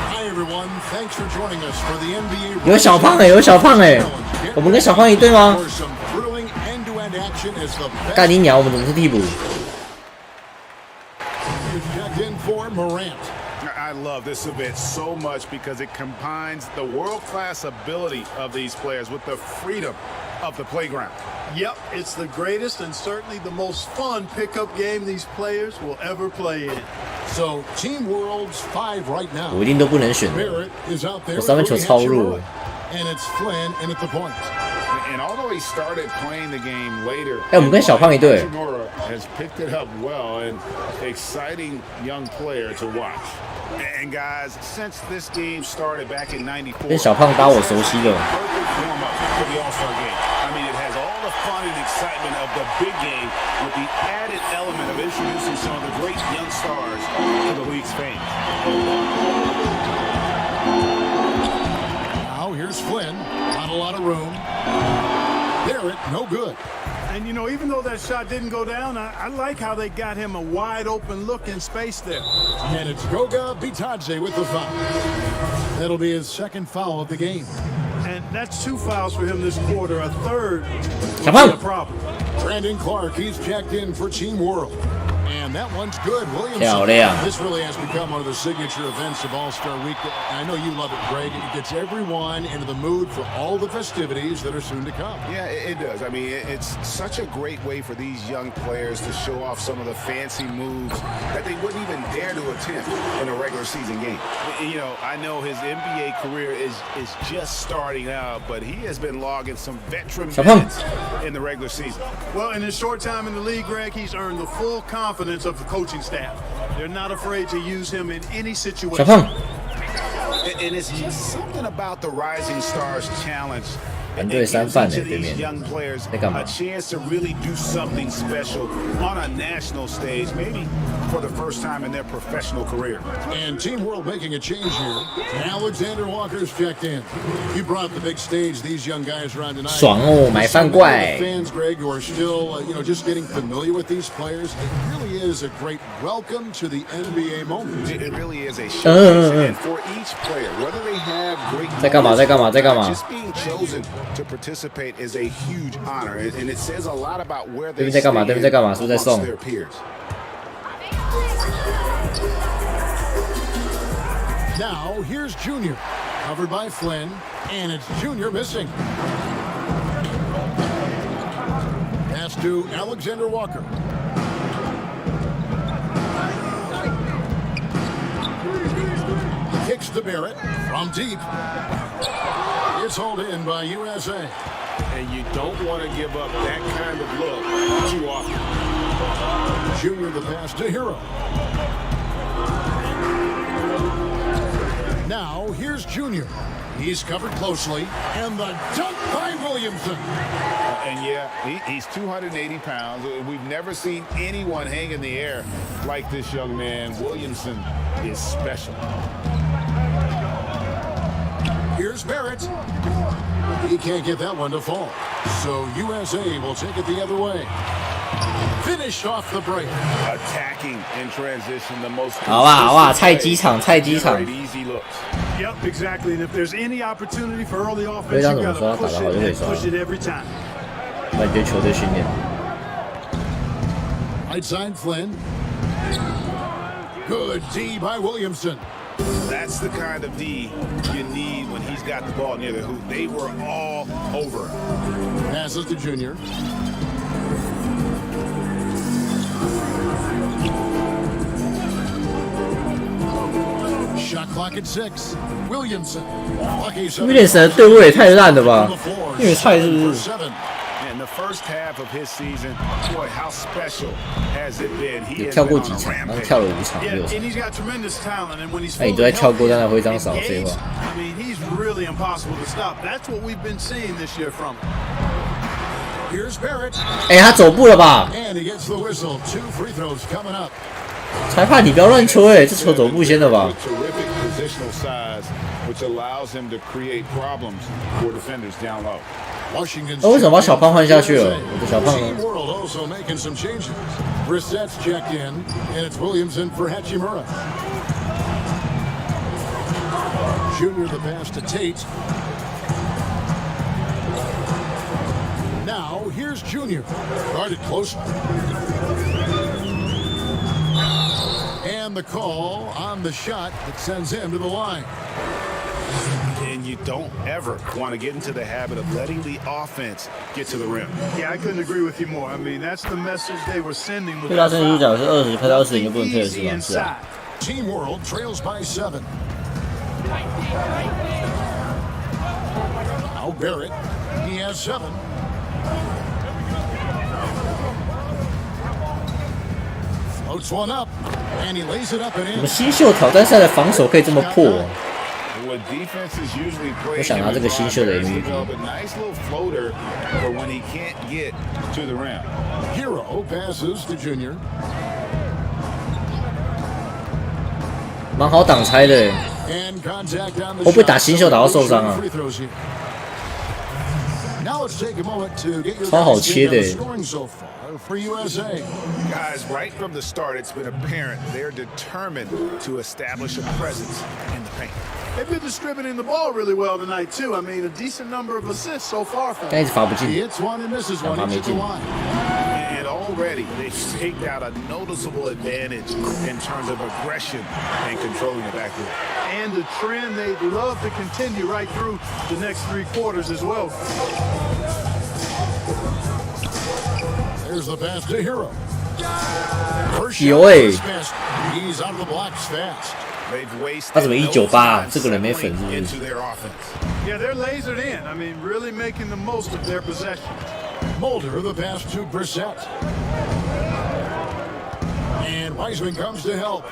Hi everyone, thanks for joining us for the NBA. 有小胖有小胖我们跟小胖一队吗？ For some thrilling end-to-end action as the 干你鸟，我们怎么是替补？ checked in for Morant. I love this event so much because it combines the world-class ability of these players with the freedom of the playground. Yep, it's the greatest and certainly the most fun pickup game these players will ever play in. So Team World's 5 right now. 我一定都不能选的。 Barrett is out there. 我三分球超弱。 And it's Flynn in at the point. And although he started playing the game later, 我们跟小胖一队。 has picked it up well and exciting young player to watch. And guys, since this game started back in '94, 跟小胖搭我熟悉了。 for the All-Star game. I mean, it has all the fun and excitement of the big game with the added element of introducing some of the great young stars to the league's fame. Now here's Flynn. Not a lot of room. Barrett, no good. And, you know, even though that shot didn't go down, I like how they got him a wide-open look in space there. And it's Goga Bitadze with the foul. That'll be his second foul of the game. And that's 2 fouls for him this quarter. A third小胖 would be a problem. Brandon Clark, he's checked in for Team World. And that one's good. Williamson. 漂亮。 This really has become one of the signature events of All-Star Week. I know you love it, Greg. It gets everyone into the mood for all the festivities that are soon to come. Yeah, it does. I mean, it's such a great way for these young players to show off some of the fancy moves that they wouldn't even dare to attempt in a regular season game. You know, I know his NBA career is just starting out, but he has been logging some veteran minutes in the regular season. Well, in his short time in the league, Greg, he's earned the full confidence of the coaching staff. They're not afraid to use him in any 小 situation. 胖， And it's just something about the Rising Stars Challenge. 反对三犯 It 对 gives these 面 young players 在干嘛 a？ chance to really do something special on a national stage, maybe for the first time in their professional career. And Team World making a change here. Alexander Walker's checked in. You brought the big stage these young guys around tonight. 爽哦，买饭怪。 Fans, Greg, who are still, just getting familiar with these players, it really is a great welcome to the NBA moment. It really is a showcase, and for each player, whether they have great 在干嘛？在干嘛？在干嘛？ just being chosen to participate is a huge honor, and it says a lot about where 对 they 面在干嘛？ stand 对面在干嘛？是不是在 amongst 送？ their peers. Now, here's Junior. Covered by Flynn, and it's Junior missing. Pass to Alexander Walker. Kicks to Barrett from deep. It's hauled in by USA. And you don't want to give up that kind of look too often. Junior the pass to Hero. Now, here's Junior. He's covered closely, and the dunk by Williamson. And yeah, he's 280 pounds. We've never seen anyone hang in the air like this young man. Williamson is special. Here's Barrett. He can't get that one to fall. So USA will take it the other way. Finish off the break. Attacking in transition, the most. 好啊，菜鸡场。 Easy looks. Yep, exactly. And if there's any opportunity for early 非 offense, 常 you 怎么说 gotta 他打 push 得好 it 就可以 and 刷 push it every time. 感觉球队训练。 Right side Flynn. Good D by Williamson. That's the kind of D you need when he's got the ball near the hoop. They were all over. Passes to Junior. Shot clock at 6. Williamson. Lucky 威廉神的对位也太烂了吧？虐菜是不是？ In the first half of his season, boy, how special has it been? He 有 has 跳 been 过 on 几 a 场，然后 rampage. 跳了5场、 Yeah, 6 场 and。he's got tremendous talent, and when he's 哎，你都在 fully 跳过， healthy 但他徽章 and 少，废 engaged, 话。 I mean, he's really impossible to stop. That's what we've been seeing this year from him. Here's Barrett. 哎，他走步了吧？ And he gets the whistle. 2 free throws coming up. 裁判，你不要乱吹，这球走步先的吧？ Terrific positional size, which allows him to create problems for defenders down low. Washington's 为什么把小胖换下去了？我的小胖呢？ Team World also making some changes. Brissett's checked in, and it's Williamson for Hachimura. Junior the pass to Tate. Now here's Junior. Guarded close. And the call on the shot that sends him to the line. And you don't ever want to get into the habit of letting the offense get to the rim. Yeah, I couldn't agree with you more. I mean, that's the message they were sending with 最大 that 胜出 foul. 角是20，配到20你就不能配的是 Easy 吧？是啊。 inside. Team World trails by 7. Now Barrett. He has 7. Floats one up, and he lays it up and 你们 in. 新秀挑战赛的防守可以这么破、哦？ What defenses usually play 我想拿这个新秀的 MVP。 a nice little floater for when he can't get to the rim. Hero passes to Junior. 蛮好挡拆的， And contact on the 会不会打 shot. 新秀打到受伤啊？ Free throws here. Now let's take a moment to get your 超好 guys' 切 take 的 on the scoring so far for USA. Guys, right from the start, it's been apparent they're determined to establish a presence in the paint. They've been distributing the ball really well tonight, too. I mean, a decent number of assists so far for 但 them. 一直罚不 He 进。 hits one and misses one. Not Each at the making. line. And already they've staked out a noticeable advantage in terms of aggression and controlling the backcourt. And a trend they'd love to continue right through the next 3 quarters as well. There's the pass to Hero. First shot 有欸 dismissed. He's out of the blocks fast. They've wasted 他怎么 no 198 time 这个人没粉是不 settling 是？ into their offense. Yeah, they're lasered in. I mean, really making the most of their possession. Mulder the pass to Brissett. And Wiseman comes to help.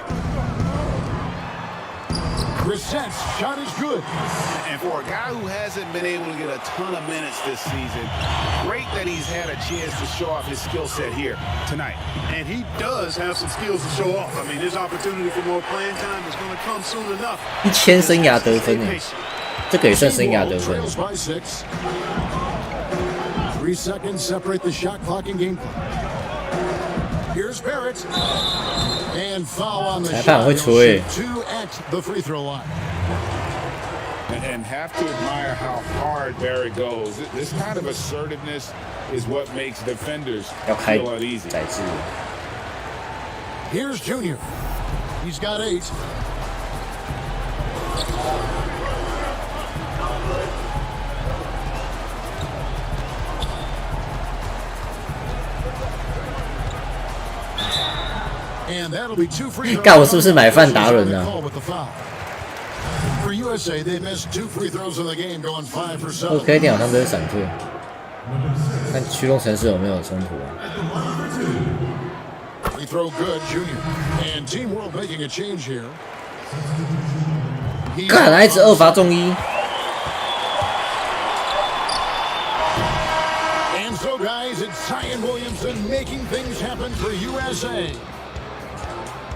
Brissett's shot is good. And for a guy who hasn't been able to get a ton of minutes this season, great that he's had a chance to show off his skill set here tonight. And he does have some skills to show off. I mean, his opportunity for more playing time is going to come soon enough. 1000生涯得分 Stay 诶， patient. 这个也算生涯得分。 Trails by 6. 3 seconds separate the shot clock and game clock. Here's Barrett. And foul on the 裁判 shot. 会 He'll 吹 shoot 2 at the free throw line. And have to admire how hard Barry goes. This kind of assertiveness is what makes defenders 要开 feel uneasy. 宰制。 Here's Junior. He's got 8. And that'll be 2 free throws. 干我是不是买饭达人啊？ Call with the foul. For USA, they missed 2 free throws in the game, going 5 for 7. OK，电脑上都是闪退，看驱动程式有没有冲突啊？ Free throw good, Junior. And Team World making a change here. 干，他一直2罚中1。 And so, guys, it's Zion Williamson making things happen for USA.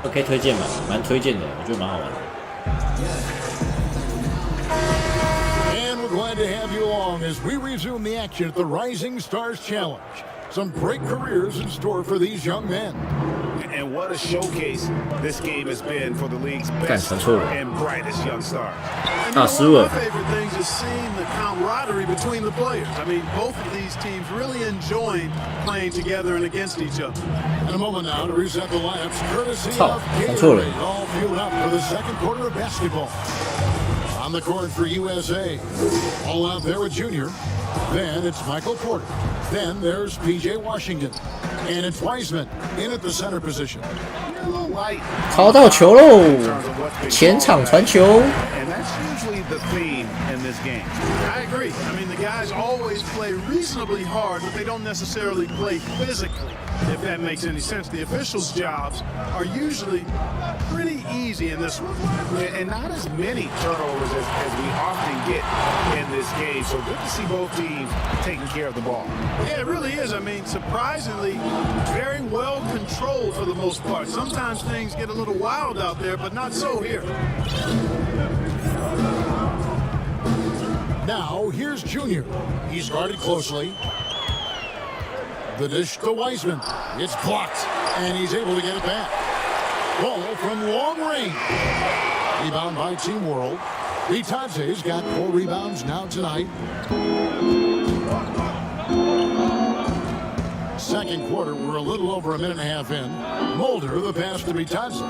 OK 推荐嘛，蛮推荐的，我觉得蛮好玩的。Glad to have you along as we resume the action at the Rising Stars Challenge. Some great careers in store for these young men. And what a showcase this game has been for the league's best and brightest young stars. And you know, one of my favorite things is seeing the camaraderie between the players. I mean, both of these teams really enjoying playing together and against each other. In a moment now to reset the lineups, courtesy of Gatorade, all fueled up for the second quarter of basketball. On the court for USA, all out there with Junior. Then it's Michael Porter. Then there's P.J. Washington. And it's Wiseman in at the center position. 抄到球喽！前场传球。 And that's usually the theme in this game. I agree. I mean, the guys always play reasonably hard, but they don't necessarily play physically, if that makes any sense. The officials' jobs are usually pretty easy in this one. And not as many turnovers as we often get in this game. So good to see both teams taking care of the ball. Yeah, it really is. I mean, surprisingly, very well controlled for the most part. Sometimes things get a little wild out there, but not so here. Now, here's Junior. He's guarded closely. The dish to Wiseman. It's blocked, and he's able to get it back. Ball from long range. Rebound by Team World. Bitadze's got 4 rebounds now tonight. Second quarter, we're a little over a minute and a half in. Mulder, the pass to Bitadze.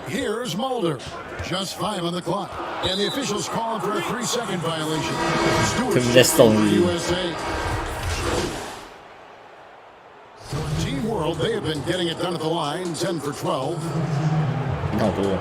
Here's Mulder. Just 5 on the clock. And the officials calling for a 3-second violation. USA. Team World, they have been getting it done at the line. 10 for 12. 好多。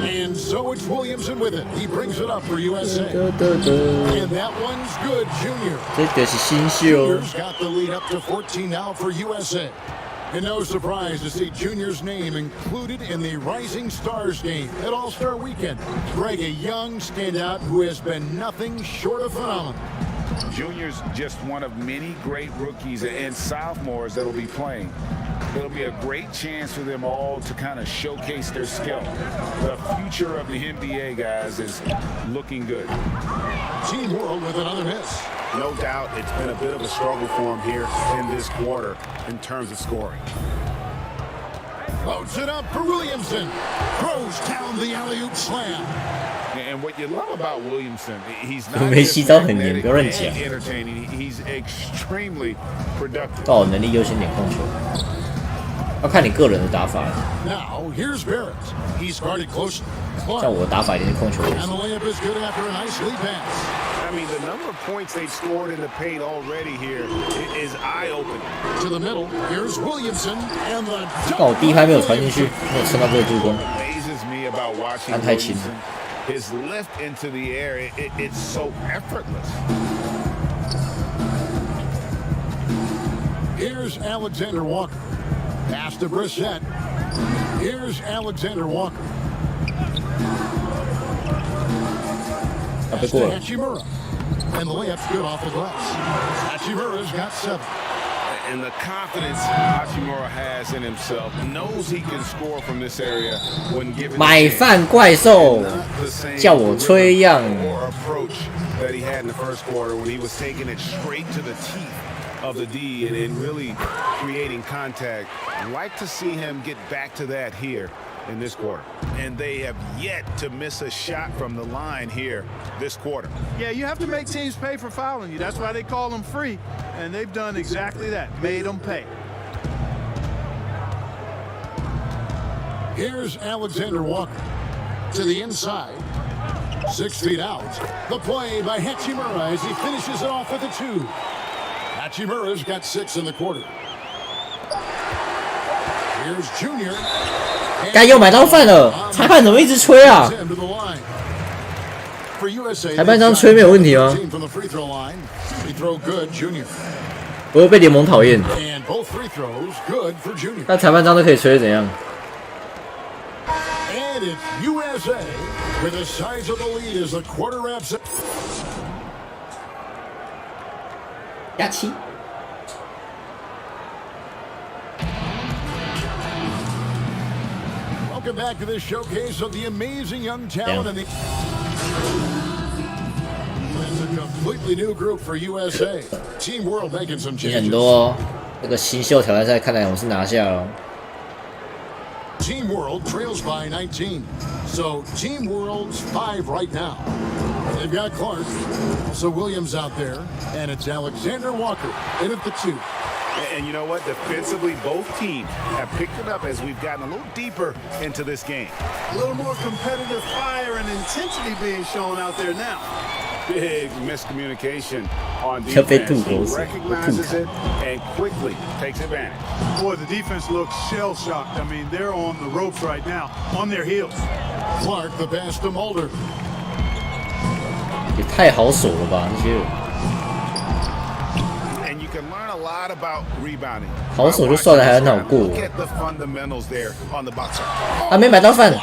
And so it's Williamson with it. He brings it up for USA. And that one's good, Junior. 这就是新秀。 Junior's got the lead up to 14 now for USA. And no surprise to see Junior's name included in the Rising Stars game at All-Star Weekend. Greg, a young standout who has been nothing short of phenomenal. Junior's just one of many great rookies and sophomores that will be playing. It'll be a great chance for them all to kind of showcase their skill. The future of the NBA, guys, is looking good. Team World with another miss. No doubt it's been a bit of a struggle for him here in this quarter in terms of scoring. Loads it up for Williamson. Throws down the alley-oop slam. And what you love about Williamson, he's not 没吸到很严，不要乱讲。 entertaining. He's extremely productive. 到能力优先点控球，要看你个人的打法。 Now here's Barrett. He's guarded close. 像我的打法一定是控球为 And 主。 the layup is good after a nice lead pass. I mean, the number of points they've scored in the paint already here is eye-opening. To the middle, here's Williamson and the 但我第一拍没有传进去，没有撑到这个助攻。 Amazes me about watching 安太轻。 Williamson. His lift into the air, it's so effortless. Here's Alexander Walker. Pass to Brissett. Here's Alexander Walker. Pass to Hachimura. And the layup's good off the glass. Hachimura's got 7. And the confidence Hachimura has in himself, knows he can score from this area when given 买饭怪兽，叫我吹样。 or approach that he had in the first quarter when he was taking it straight to the teeth of the D and really creating contact. I'd like to see him get back to that here in this quarter. And they have yet to miss a shot from the line here this quarter. Yeah, you have to make teams pay for fouling you. That's why they call them free. And they've done exactly that, made them pay. Here's Alexander Walker to the inside. 6 feet out. The play by Hachimura as he finishes it off with a 2. Hachimura's got 6 in the quarter. Here's Junior. 该又买到饭了，裁判怎么一直吹啊？ 裁判这样吹没有问题吗？不会被联盟讨厌。那裁判这样都可以吹，怎样？ And it's USA with the size of the lead as the quarter wraps up. 压七。Welcome back to this showcase of the amazing young talent and the. It's a completely new group for USA. Team World making some 赢很 changes. 多哦。这个新秀挑战赛看来我是拿下了。 Team World trails by 19. So Team World's 5 right now. They've got Clark, also Williams out there, and it's Alexander Walker in at the 2. And you know what? Defensively, both teams have picked it up as we've gotten a little deeper into this game. A little more competitive fire and intensity being shown out there now. Big miscommunication on 要被 defense. 吐 He 口水， recognizes it and quickly takes advantage. Boy, the defense looks shell-shocked. I mean, they're on the ropes right now, on their heels. Clark, the pass to Mulder. 也太好守了吧，这些人。 And you can learn a lot about rebounding. 好手就算了，还很好过。 Look at the fundamentals there on the box. 还没买到饭。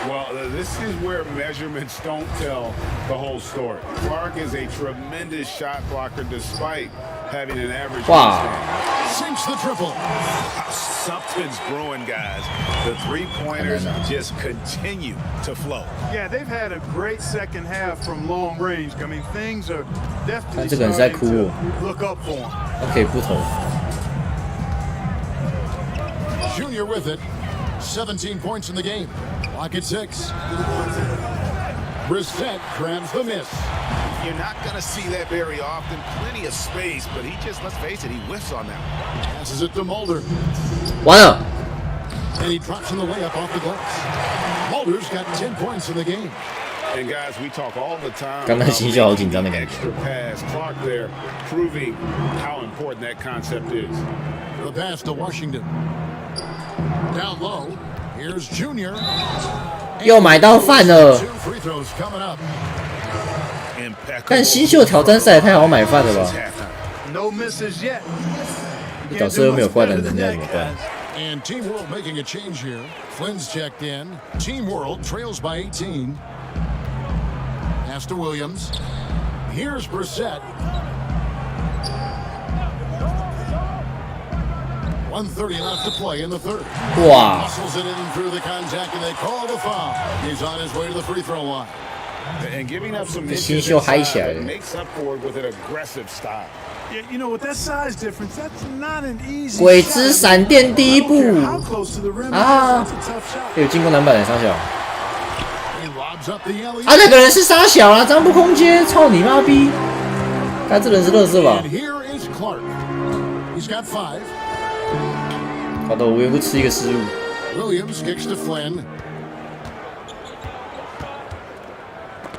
Well, this is where measurements don't tell the whole story. Clark is a tremendous shot blocker despite having an average. Wow. Sinks the triple. Something's brewing, guys. The three-pointers just continue to flow. Yeah, they've had a great second half from long range. I mean, things are definitely 这个人在 starting 哭哦， to look up for them. 他可以不投。 Junior with it. 17 points in the game. Lock at 6. Brissett grabs the miss. You're not going to see that very often. Plenty of space, but he just, let's face it, he whiffs on that. Passes it to Mulder. 完了， And he drops in the layup off the glass. Mulder's got 10 points in the game. And guys, we talk all the time 刚刚新秀好紧张的感觉。 extra pass. Clark there proving how important that concept is. The pass to Washington. Down low. Here's Junior. 又买到饭了。 Two free throws coming up. 但新秀挑战赛也太好买饭了吧？ No misses yet. 这角色又没有灌篮，人家怎么办？ And Team World making a change here. Flynn's checked in. Team World trails by 18. Pass to Williams. Here's Brissett. 1:30 left to play in the third. 哇！ Muscles it in through the contact, and they call the foul. He's on his way to the free throw line. And giving up some 新秀嗨起来 but 了。 makes up for it with an aggressive style. Yeah, you know, with that size difference, that's not an easy 鬼之闪电第一 shot. 步 How close to the rim? 啊 That's a tough shot. 有进攻篮板的沙小。 He lobs up the alley. 啊，那个人是沙小啦，张不空接，操你妈逼！该这人是乐色吧 And？here is Clark. He's got 5. 搞得我无缘无故吃一个失误。 Williams kicks to Flynn.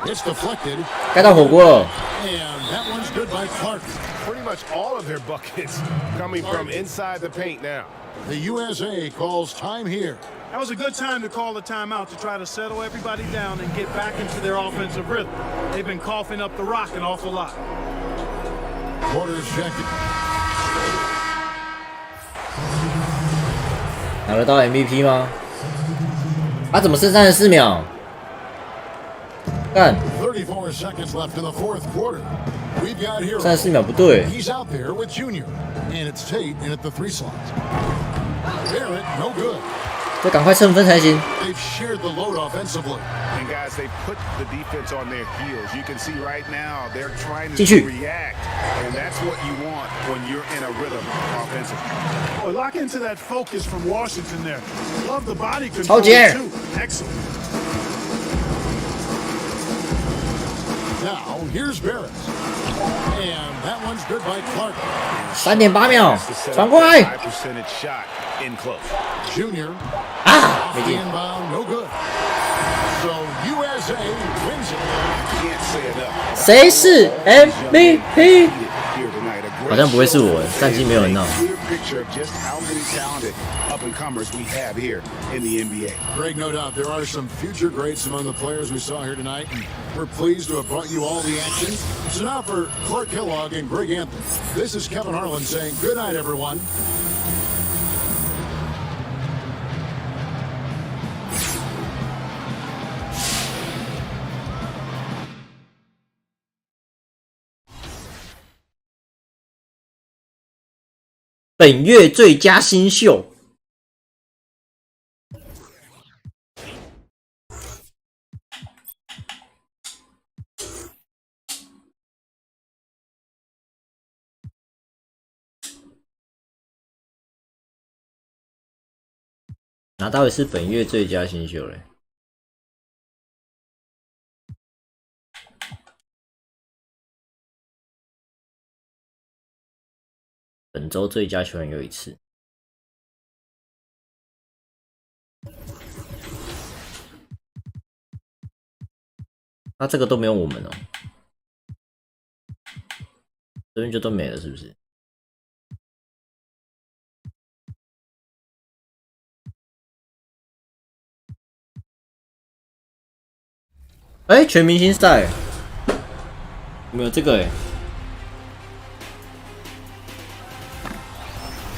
It's deflected. 该到火锅了。 And that one's good by Clark. Pretty much all of their buckets coming from inside the paint now. The USA calls time here. That was a good time to call the timeout to try to settle everybody down and get back into their offensive rhythm. They've been coughing up the rock an awful lot. Quarters check. 拿得到 MVP 吗？啊，怎么剩34秒？干34 seconds left in the fourth quarter. We've got here. 34秒不对。 He's out there with Junior. And it's Tate in at the 3 slot. Barrett, no good. 这赶快蹭分才行。 They've shared the load offensively. And guys, they put the defense on their heels. You can see right now they're trying to 进去。 react. And that's what you want when you're in a rhythm offensively. Boy, lock into that focus from Washington there. Love the body control 超杰。 too. Excellent. Now, here's Barrett. And that one's good by Clark. 3.8秒， To set 传 up 过 a 来。 high percentage shot in close. Junior. 啊，没 The 进。 inbound, no good. So USA wins it. Can't say enough. 谁是 MVP？ Here tonight. A great 好像不会是我， show. 战绩没有很好。 Clear picture of just how many talented up-and-comers we have here in the NBA. Greg, no doubt there are some future greats among the players we saw here tonight, and we're pleased to have brought you all the action. So now for Clark Kellogg and Greg Anthony, this is Kevin Harlan saying good night, everyone. 本月最佳新秀。哪到底是本月最佳新秀嘞？本周最佳球员有一次，那这个都没有我们哦，这边就都没了，是不是？哎，全明星赛有没有这个哎？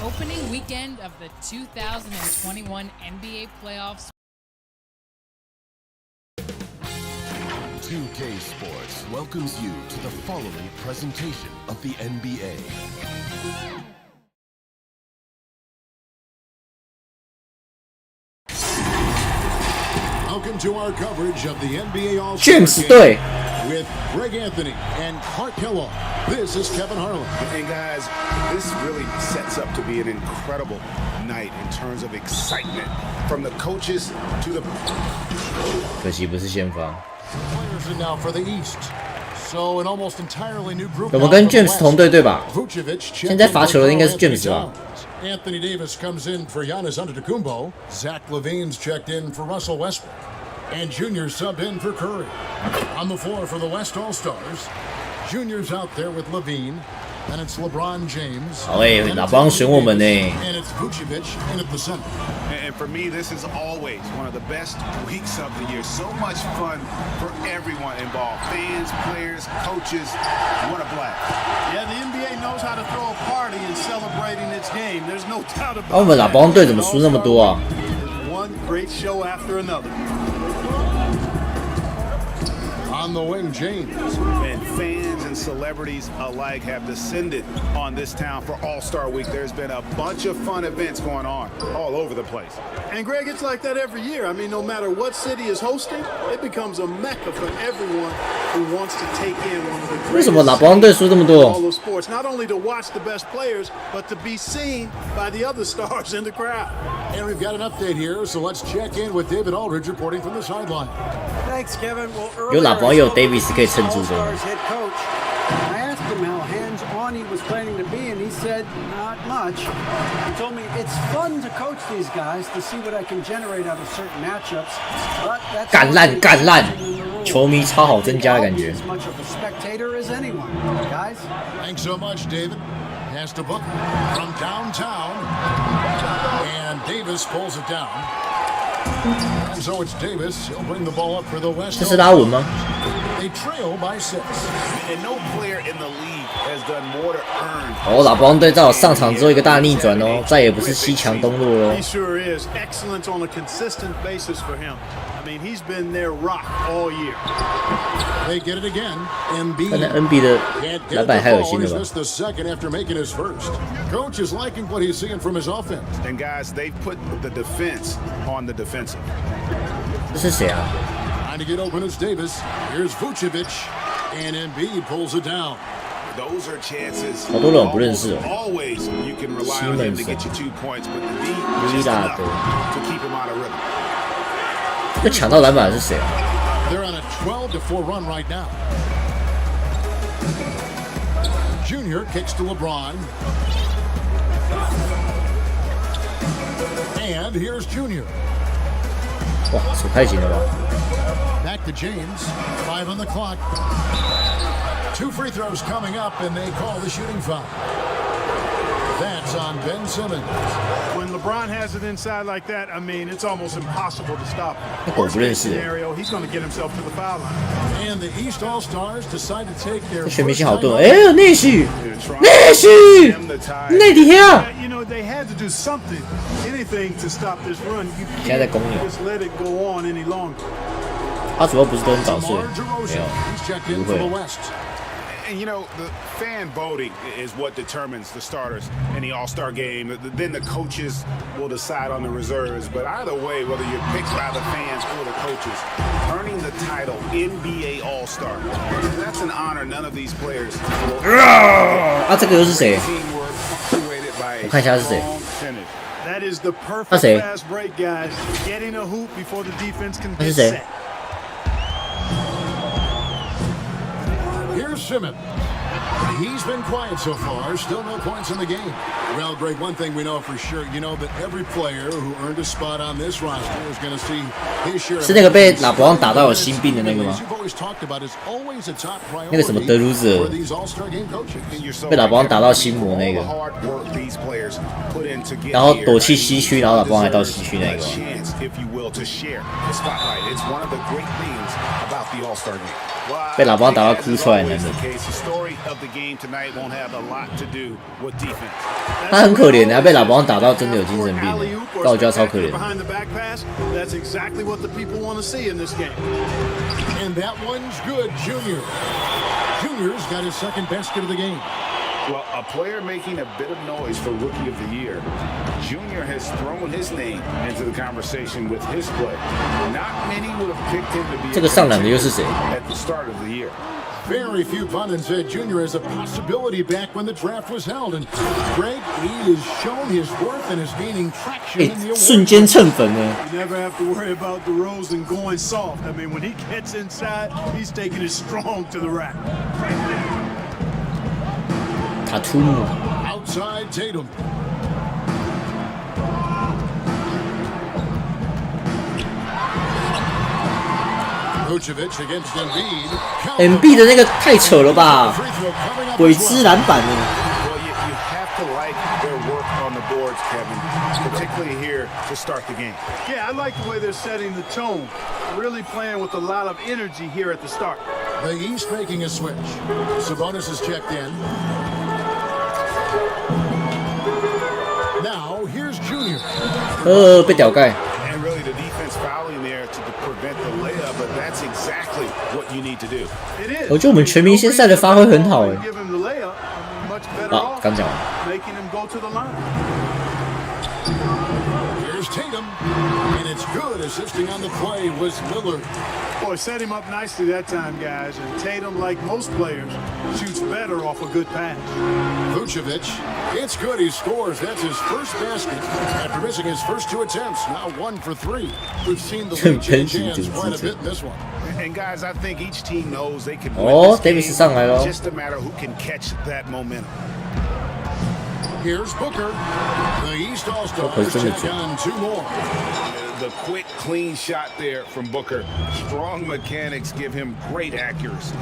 Opening weekend of the 2021 NBA playoffs. 2K Sports welcomes you to the following presentation of the NBA. Welcome to our coverage of the NBA All-Star James Game with Greg Anthony and Clark Kellogg. This is Kevin Harlan. And guys, this really sets up to be an incredible night in terms of excitement from the coaches to the. 可惜不是先发。 Players in now for the East. So an almost entirely new group. 我们跟 James 同队对吧？现在罚球的应该是 James 吧？ Anthony Davis comes in for Giannis Antetokounmpo. Zach LaVine's checked in for Russell Westbrook. And Junior subbed in for Curry. On the floor for the West All-Stars. Junior's out there with LaVine. And it's LeBron James. 好诶，老帮选我们呢。 And it's Vucevic in at the center. And for me, this is always one of the best weeks of the year. So much fun for everyone involved. Fans, players, coaches. What a blast. Yeah, the NBA knows how to throw a party in celebrating its game. There's no doubt about it. 我们老帮队怎么输那么多啊？ One great show after another. On the wing, James. And fans and celebrities alike have descended on this town for All-Star Week. There's been a bunch of fun events going on all over the place. And Greg, it's like that every year. I mean, no matter what city is hosting, it becomes a mecca for everyone who wants to take in one of the greatest 为什么老帮队输这么多？ all of sports. Not only to watch the best players, but to be seen by the other stars in the crowd. And we've got an update here, so let's check in with David Aldridge reporting from the sideline. Thanks, Kevin. Well, 有老 earlier 帮 I 有 spoke Davis with 可以撑住 All 的。 Stars head coach. I asked him how hands-on he was planning to be, and he said not much. He told me it's fun to coach these guys to see what I can generate out of certain matchups, but that's 干烂干烂， the rules. 球迷超好增加的感觉。 As much of a spectator as anyone, guys. Thanks so much, David. Has to book from downtown. And Davis pulls it down. And so it's Davis. He'll bring the ball up for the West. 这是拉文吗？ They trail by 6. And no player in the league has done more to earn. 哦，老帮队在我上场之后一个大逆转哦，再也不是西强东弱喽 He。sure is. Excellence on a consistent basis for him. I mean, he's been their rock all year. They get it again. 看来 Embiid NB 的 can't 篮 get 板 the 还有 ball. 新的 He's 吧？ missed the second after making his first. Coach is liking what he's seeing from his offense. And guys, they've put the defense on the defensive. 这是谁啊？ Trying to get open is Davis. Here's Vucevic. And Embiid pulls it down. Those are chances. 好多人我不认识哦。 Always you can rely on him to get you 2 points, but the D just enough to keep him out of rhythm. 这抢到篮板的是谁啊？ They're on a 12-4 run right now. Junior kicks to LeBron. And here's Junior. 哇，手太紧了吧！ Back to James. 5 on the clock. 2 free throws coming up, and they call the shooting foul. That's on Ben Simmons. When LeBron has it inside like that, I mean, it's almost impossible to stop him. 我不认识。 Scenario, he's going to get himself to the foul line. And the East All-Stars decide to take their 这全明 first 星好 time 盾， off. 哎，内许，内许，内底下， You know, they had to do something, anything to stop this run. You 现在在 can't 公牛， just let it go on any longer. 他主要不是都很早睡， DeMar 没 DeRozan. 有， He's checked in 不 for the 会。 West. And you know, the fan voting is what determines the starters in the All-Star game. Then the coaches will decide on the reserves. But either way, whether you're picked by the fans or the coaches, earning the title NBA All-Star, that's an honor none of these players will. 啊，这个又是谁？我看一下是谁。 That is the perfect fast break, guys. Getting a hoop before the defense can get set. Here's Simmons. He's been quiet so far. Still no points in the game. Well, Greg, one thing we know for sure, you know that every player who earned a spot on this roster is going to see his share. 是那个被拉布朗打到有心病的那个吗？那个什么德鲁兹，被拉布朗打到心魔那个，然后躲去西区，然后拉布朗还到西区那个。被拉布朗打到哭出来的男人。他很可怜的，他被拉布朗打到真的有精神病，但我觉得他超可怜。And that one's good, Junior. Junior's got his second basket of the game. Well, a player making a bit of noise for Rookie of the Year. Junior has thrown his name into the conversation with his play. Not many would have picked him to be 这个上篮的又是谁 at the start of the year. Very few pundits said Junior has a possibility back when the draft was held. And Greg, he has shown his worth and is gaining traction in the award. 瞬間蹭粉呢。 You never have to worry about DeRozan going soft. I mean, when he gets inside, he's taking it strong to the rack. 塔图姆。 Outside Tatum. Vucevic against Embiid 的那个太扯了吧，鬼之篮板呢。 You have to like their work on the boards, Kevin, particularly here to start the game. Yeah, I like the way they're setting the tone. Really playing with a lot of energy here at the start. The East making a switch. Sabonis is checked in. Now here's Junior. 被屌盖。 And really the defense fouling there to prevent the layup, but that's exactly what you need to do. 我觉得我们全明星赛的发挥很好哎。 啊，刚讲完。 Making him go to the line. Here's Tatum, and it's good. Assisting on the play was Lillard. Boy, set him up nicely that time, guys. And Tatum, like most players, shoots better off a good pass. Vucevic, it's good. He scores. That's his first basket after missing his first two attempts. Now 1 for 3. We've seen the lead change hands quite a bit in this one. And guys, I think each team knows they can win Oh, this Davis 上来了。 game. Just a matter who can catch that momentum. Here's Booker. The East All-Stars check on 2 more. The quick, clean shot there from Booker. Strong mechanics give him great accuracy.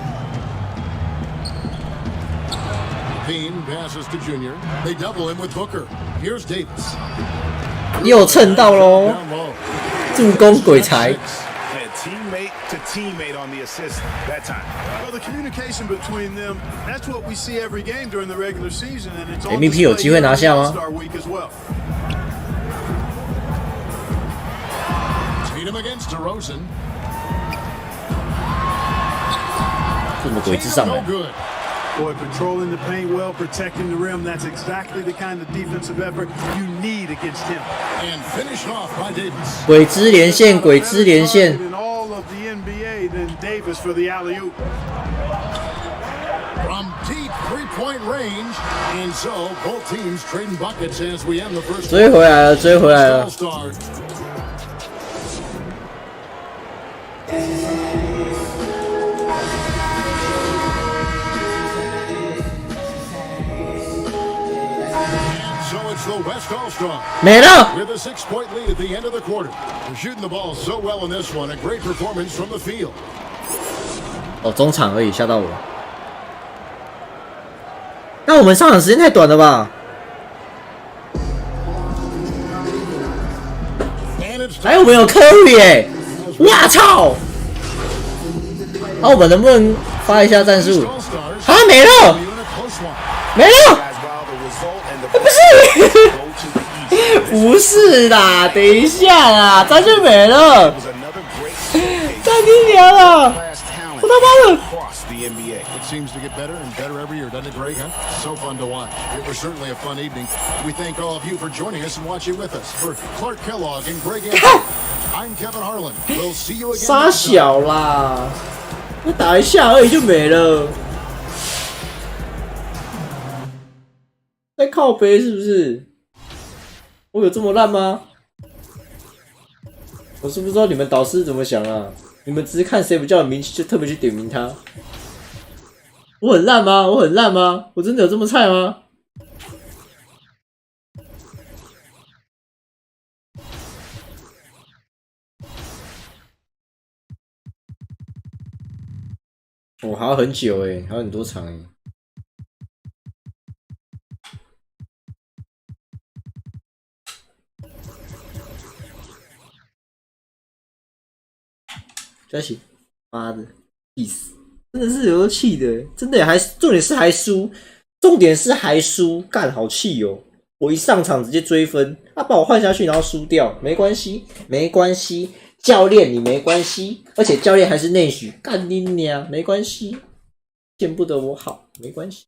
Payne passes to Junior. They double him with Booker. Here's Davis. 又蹭到喽，助攻鬼才。 Teammate to teammate on the assist that time. Well, the communication between them, that's what we see every game during the regular season, and it's on MVP 有机会拿下吗？ All-Star week as well. Tatum against DeRozan. 这什么鬼之上来？ Boy, patrolling the paint well, protecting the rim, that's exactly the kind of defensive effort you need against him. And finished off by Davis. 鬼之连线，鬼之连线。 In all of the NBA, then Davis for the alley-oop. From deep three-point range, and so both teams trading buckets as we end the first. 追回来了，追回来了。 The West All-Star 没了 with a 6-point lead at the end of the quarter. They're shooting the ball so well in this one. A great performance from the field. 哦，中场而已，吓到我。那我们上场时间太短了吧？哎，我们有科瑞哎！哇操！那我们能不能发一下战术？啊，没了，没了。 不是，不是啦，等一下啦，战术没了，暂停点了，我他妈的！ It seems to get better and better every year, doesn't it, Greg? Huh? So fun to watch. It was certainly a fun evening. We thank all of you for joining us and watching with us. For Clark Kellogg and Greg Anthony, I'm Kevin Harlan. We'll see you again. 傻小啦，我打一下而已就没了。在靠背是不是？我有这么烂吗？我是不知道你们导师怎么想啊？你们只是看谁比较有名气，就特别去点名他。我很烂吗？我很烂吗？我真的有这么菜吗？我还要很久欸，还有很多场欸。在一起，妈的，气死！真的是有气的，真的还重点是还输，重点是还输，干好气哦！我一上场直接追分，他把我换下去，然后输掉，没关系，没关系，教练你没关系，而且教练还是内许，干你娘，没关系，见不得我好，没关系，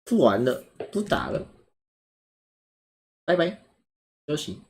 不玩了，不打了，拜拜，休息。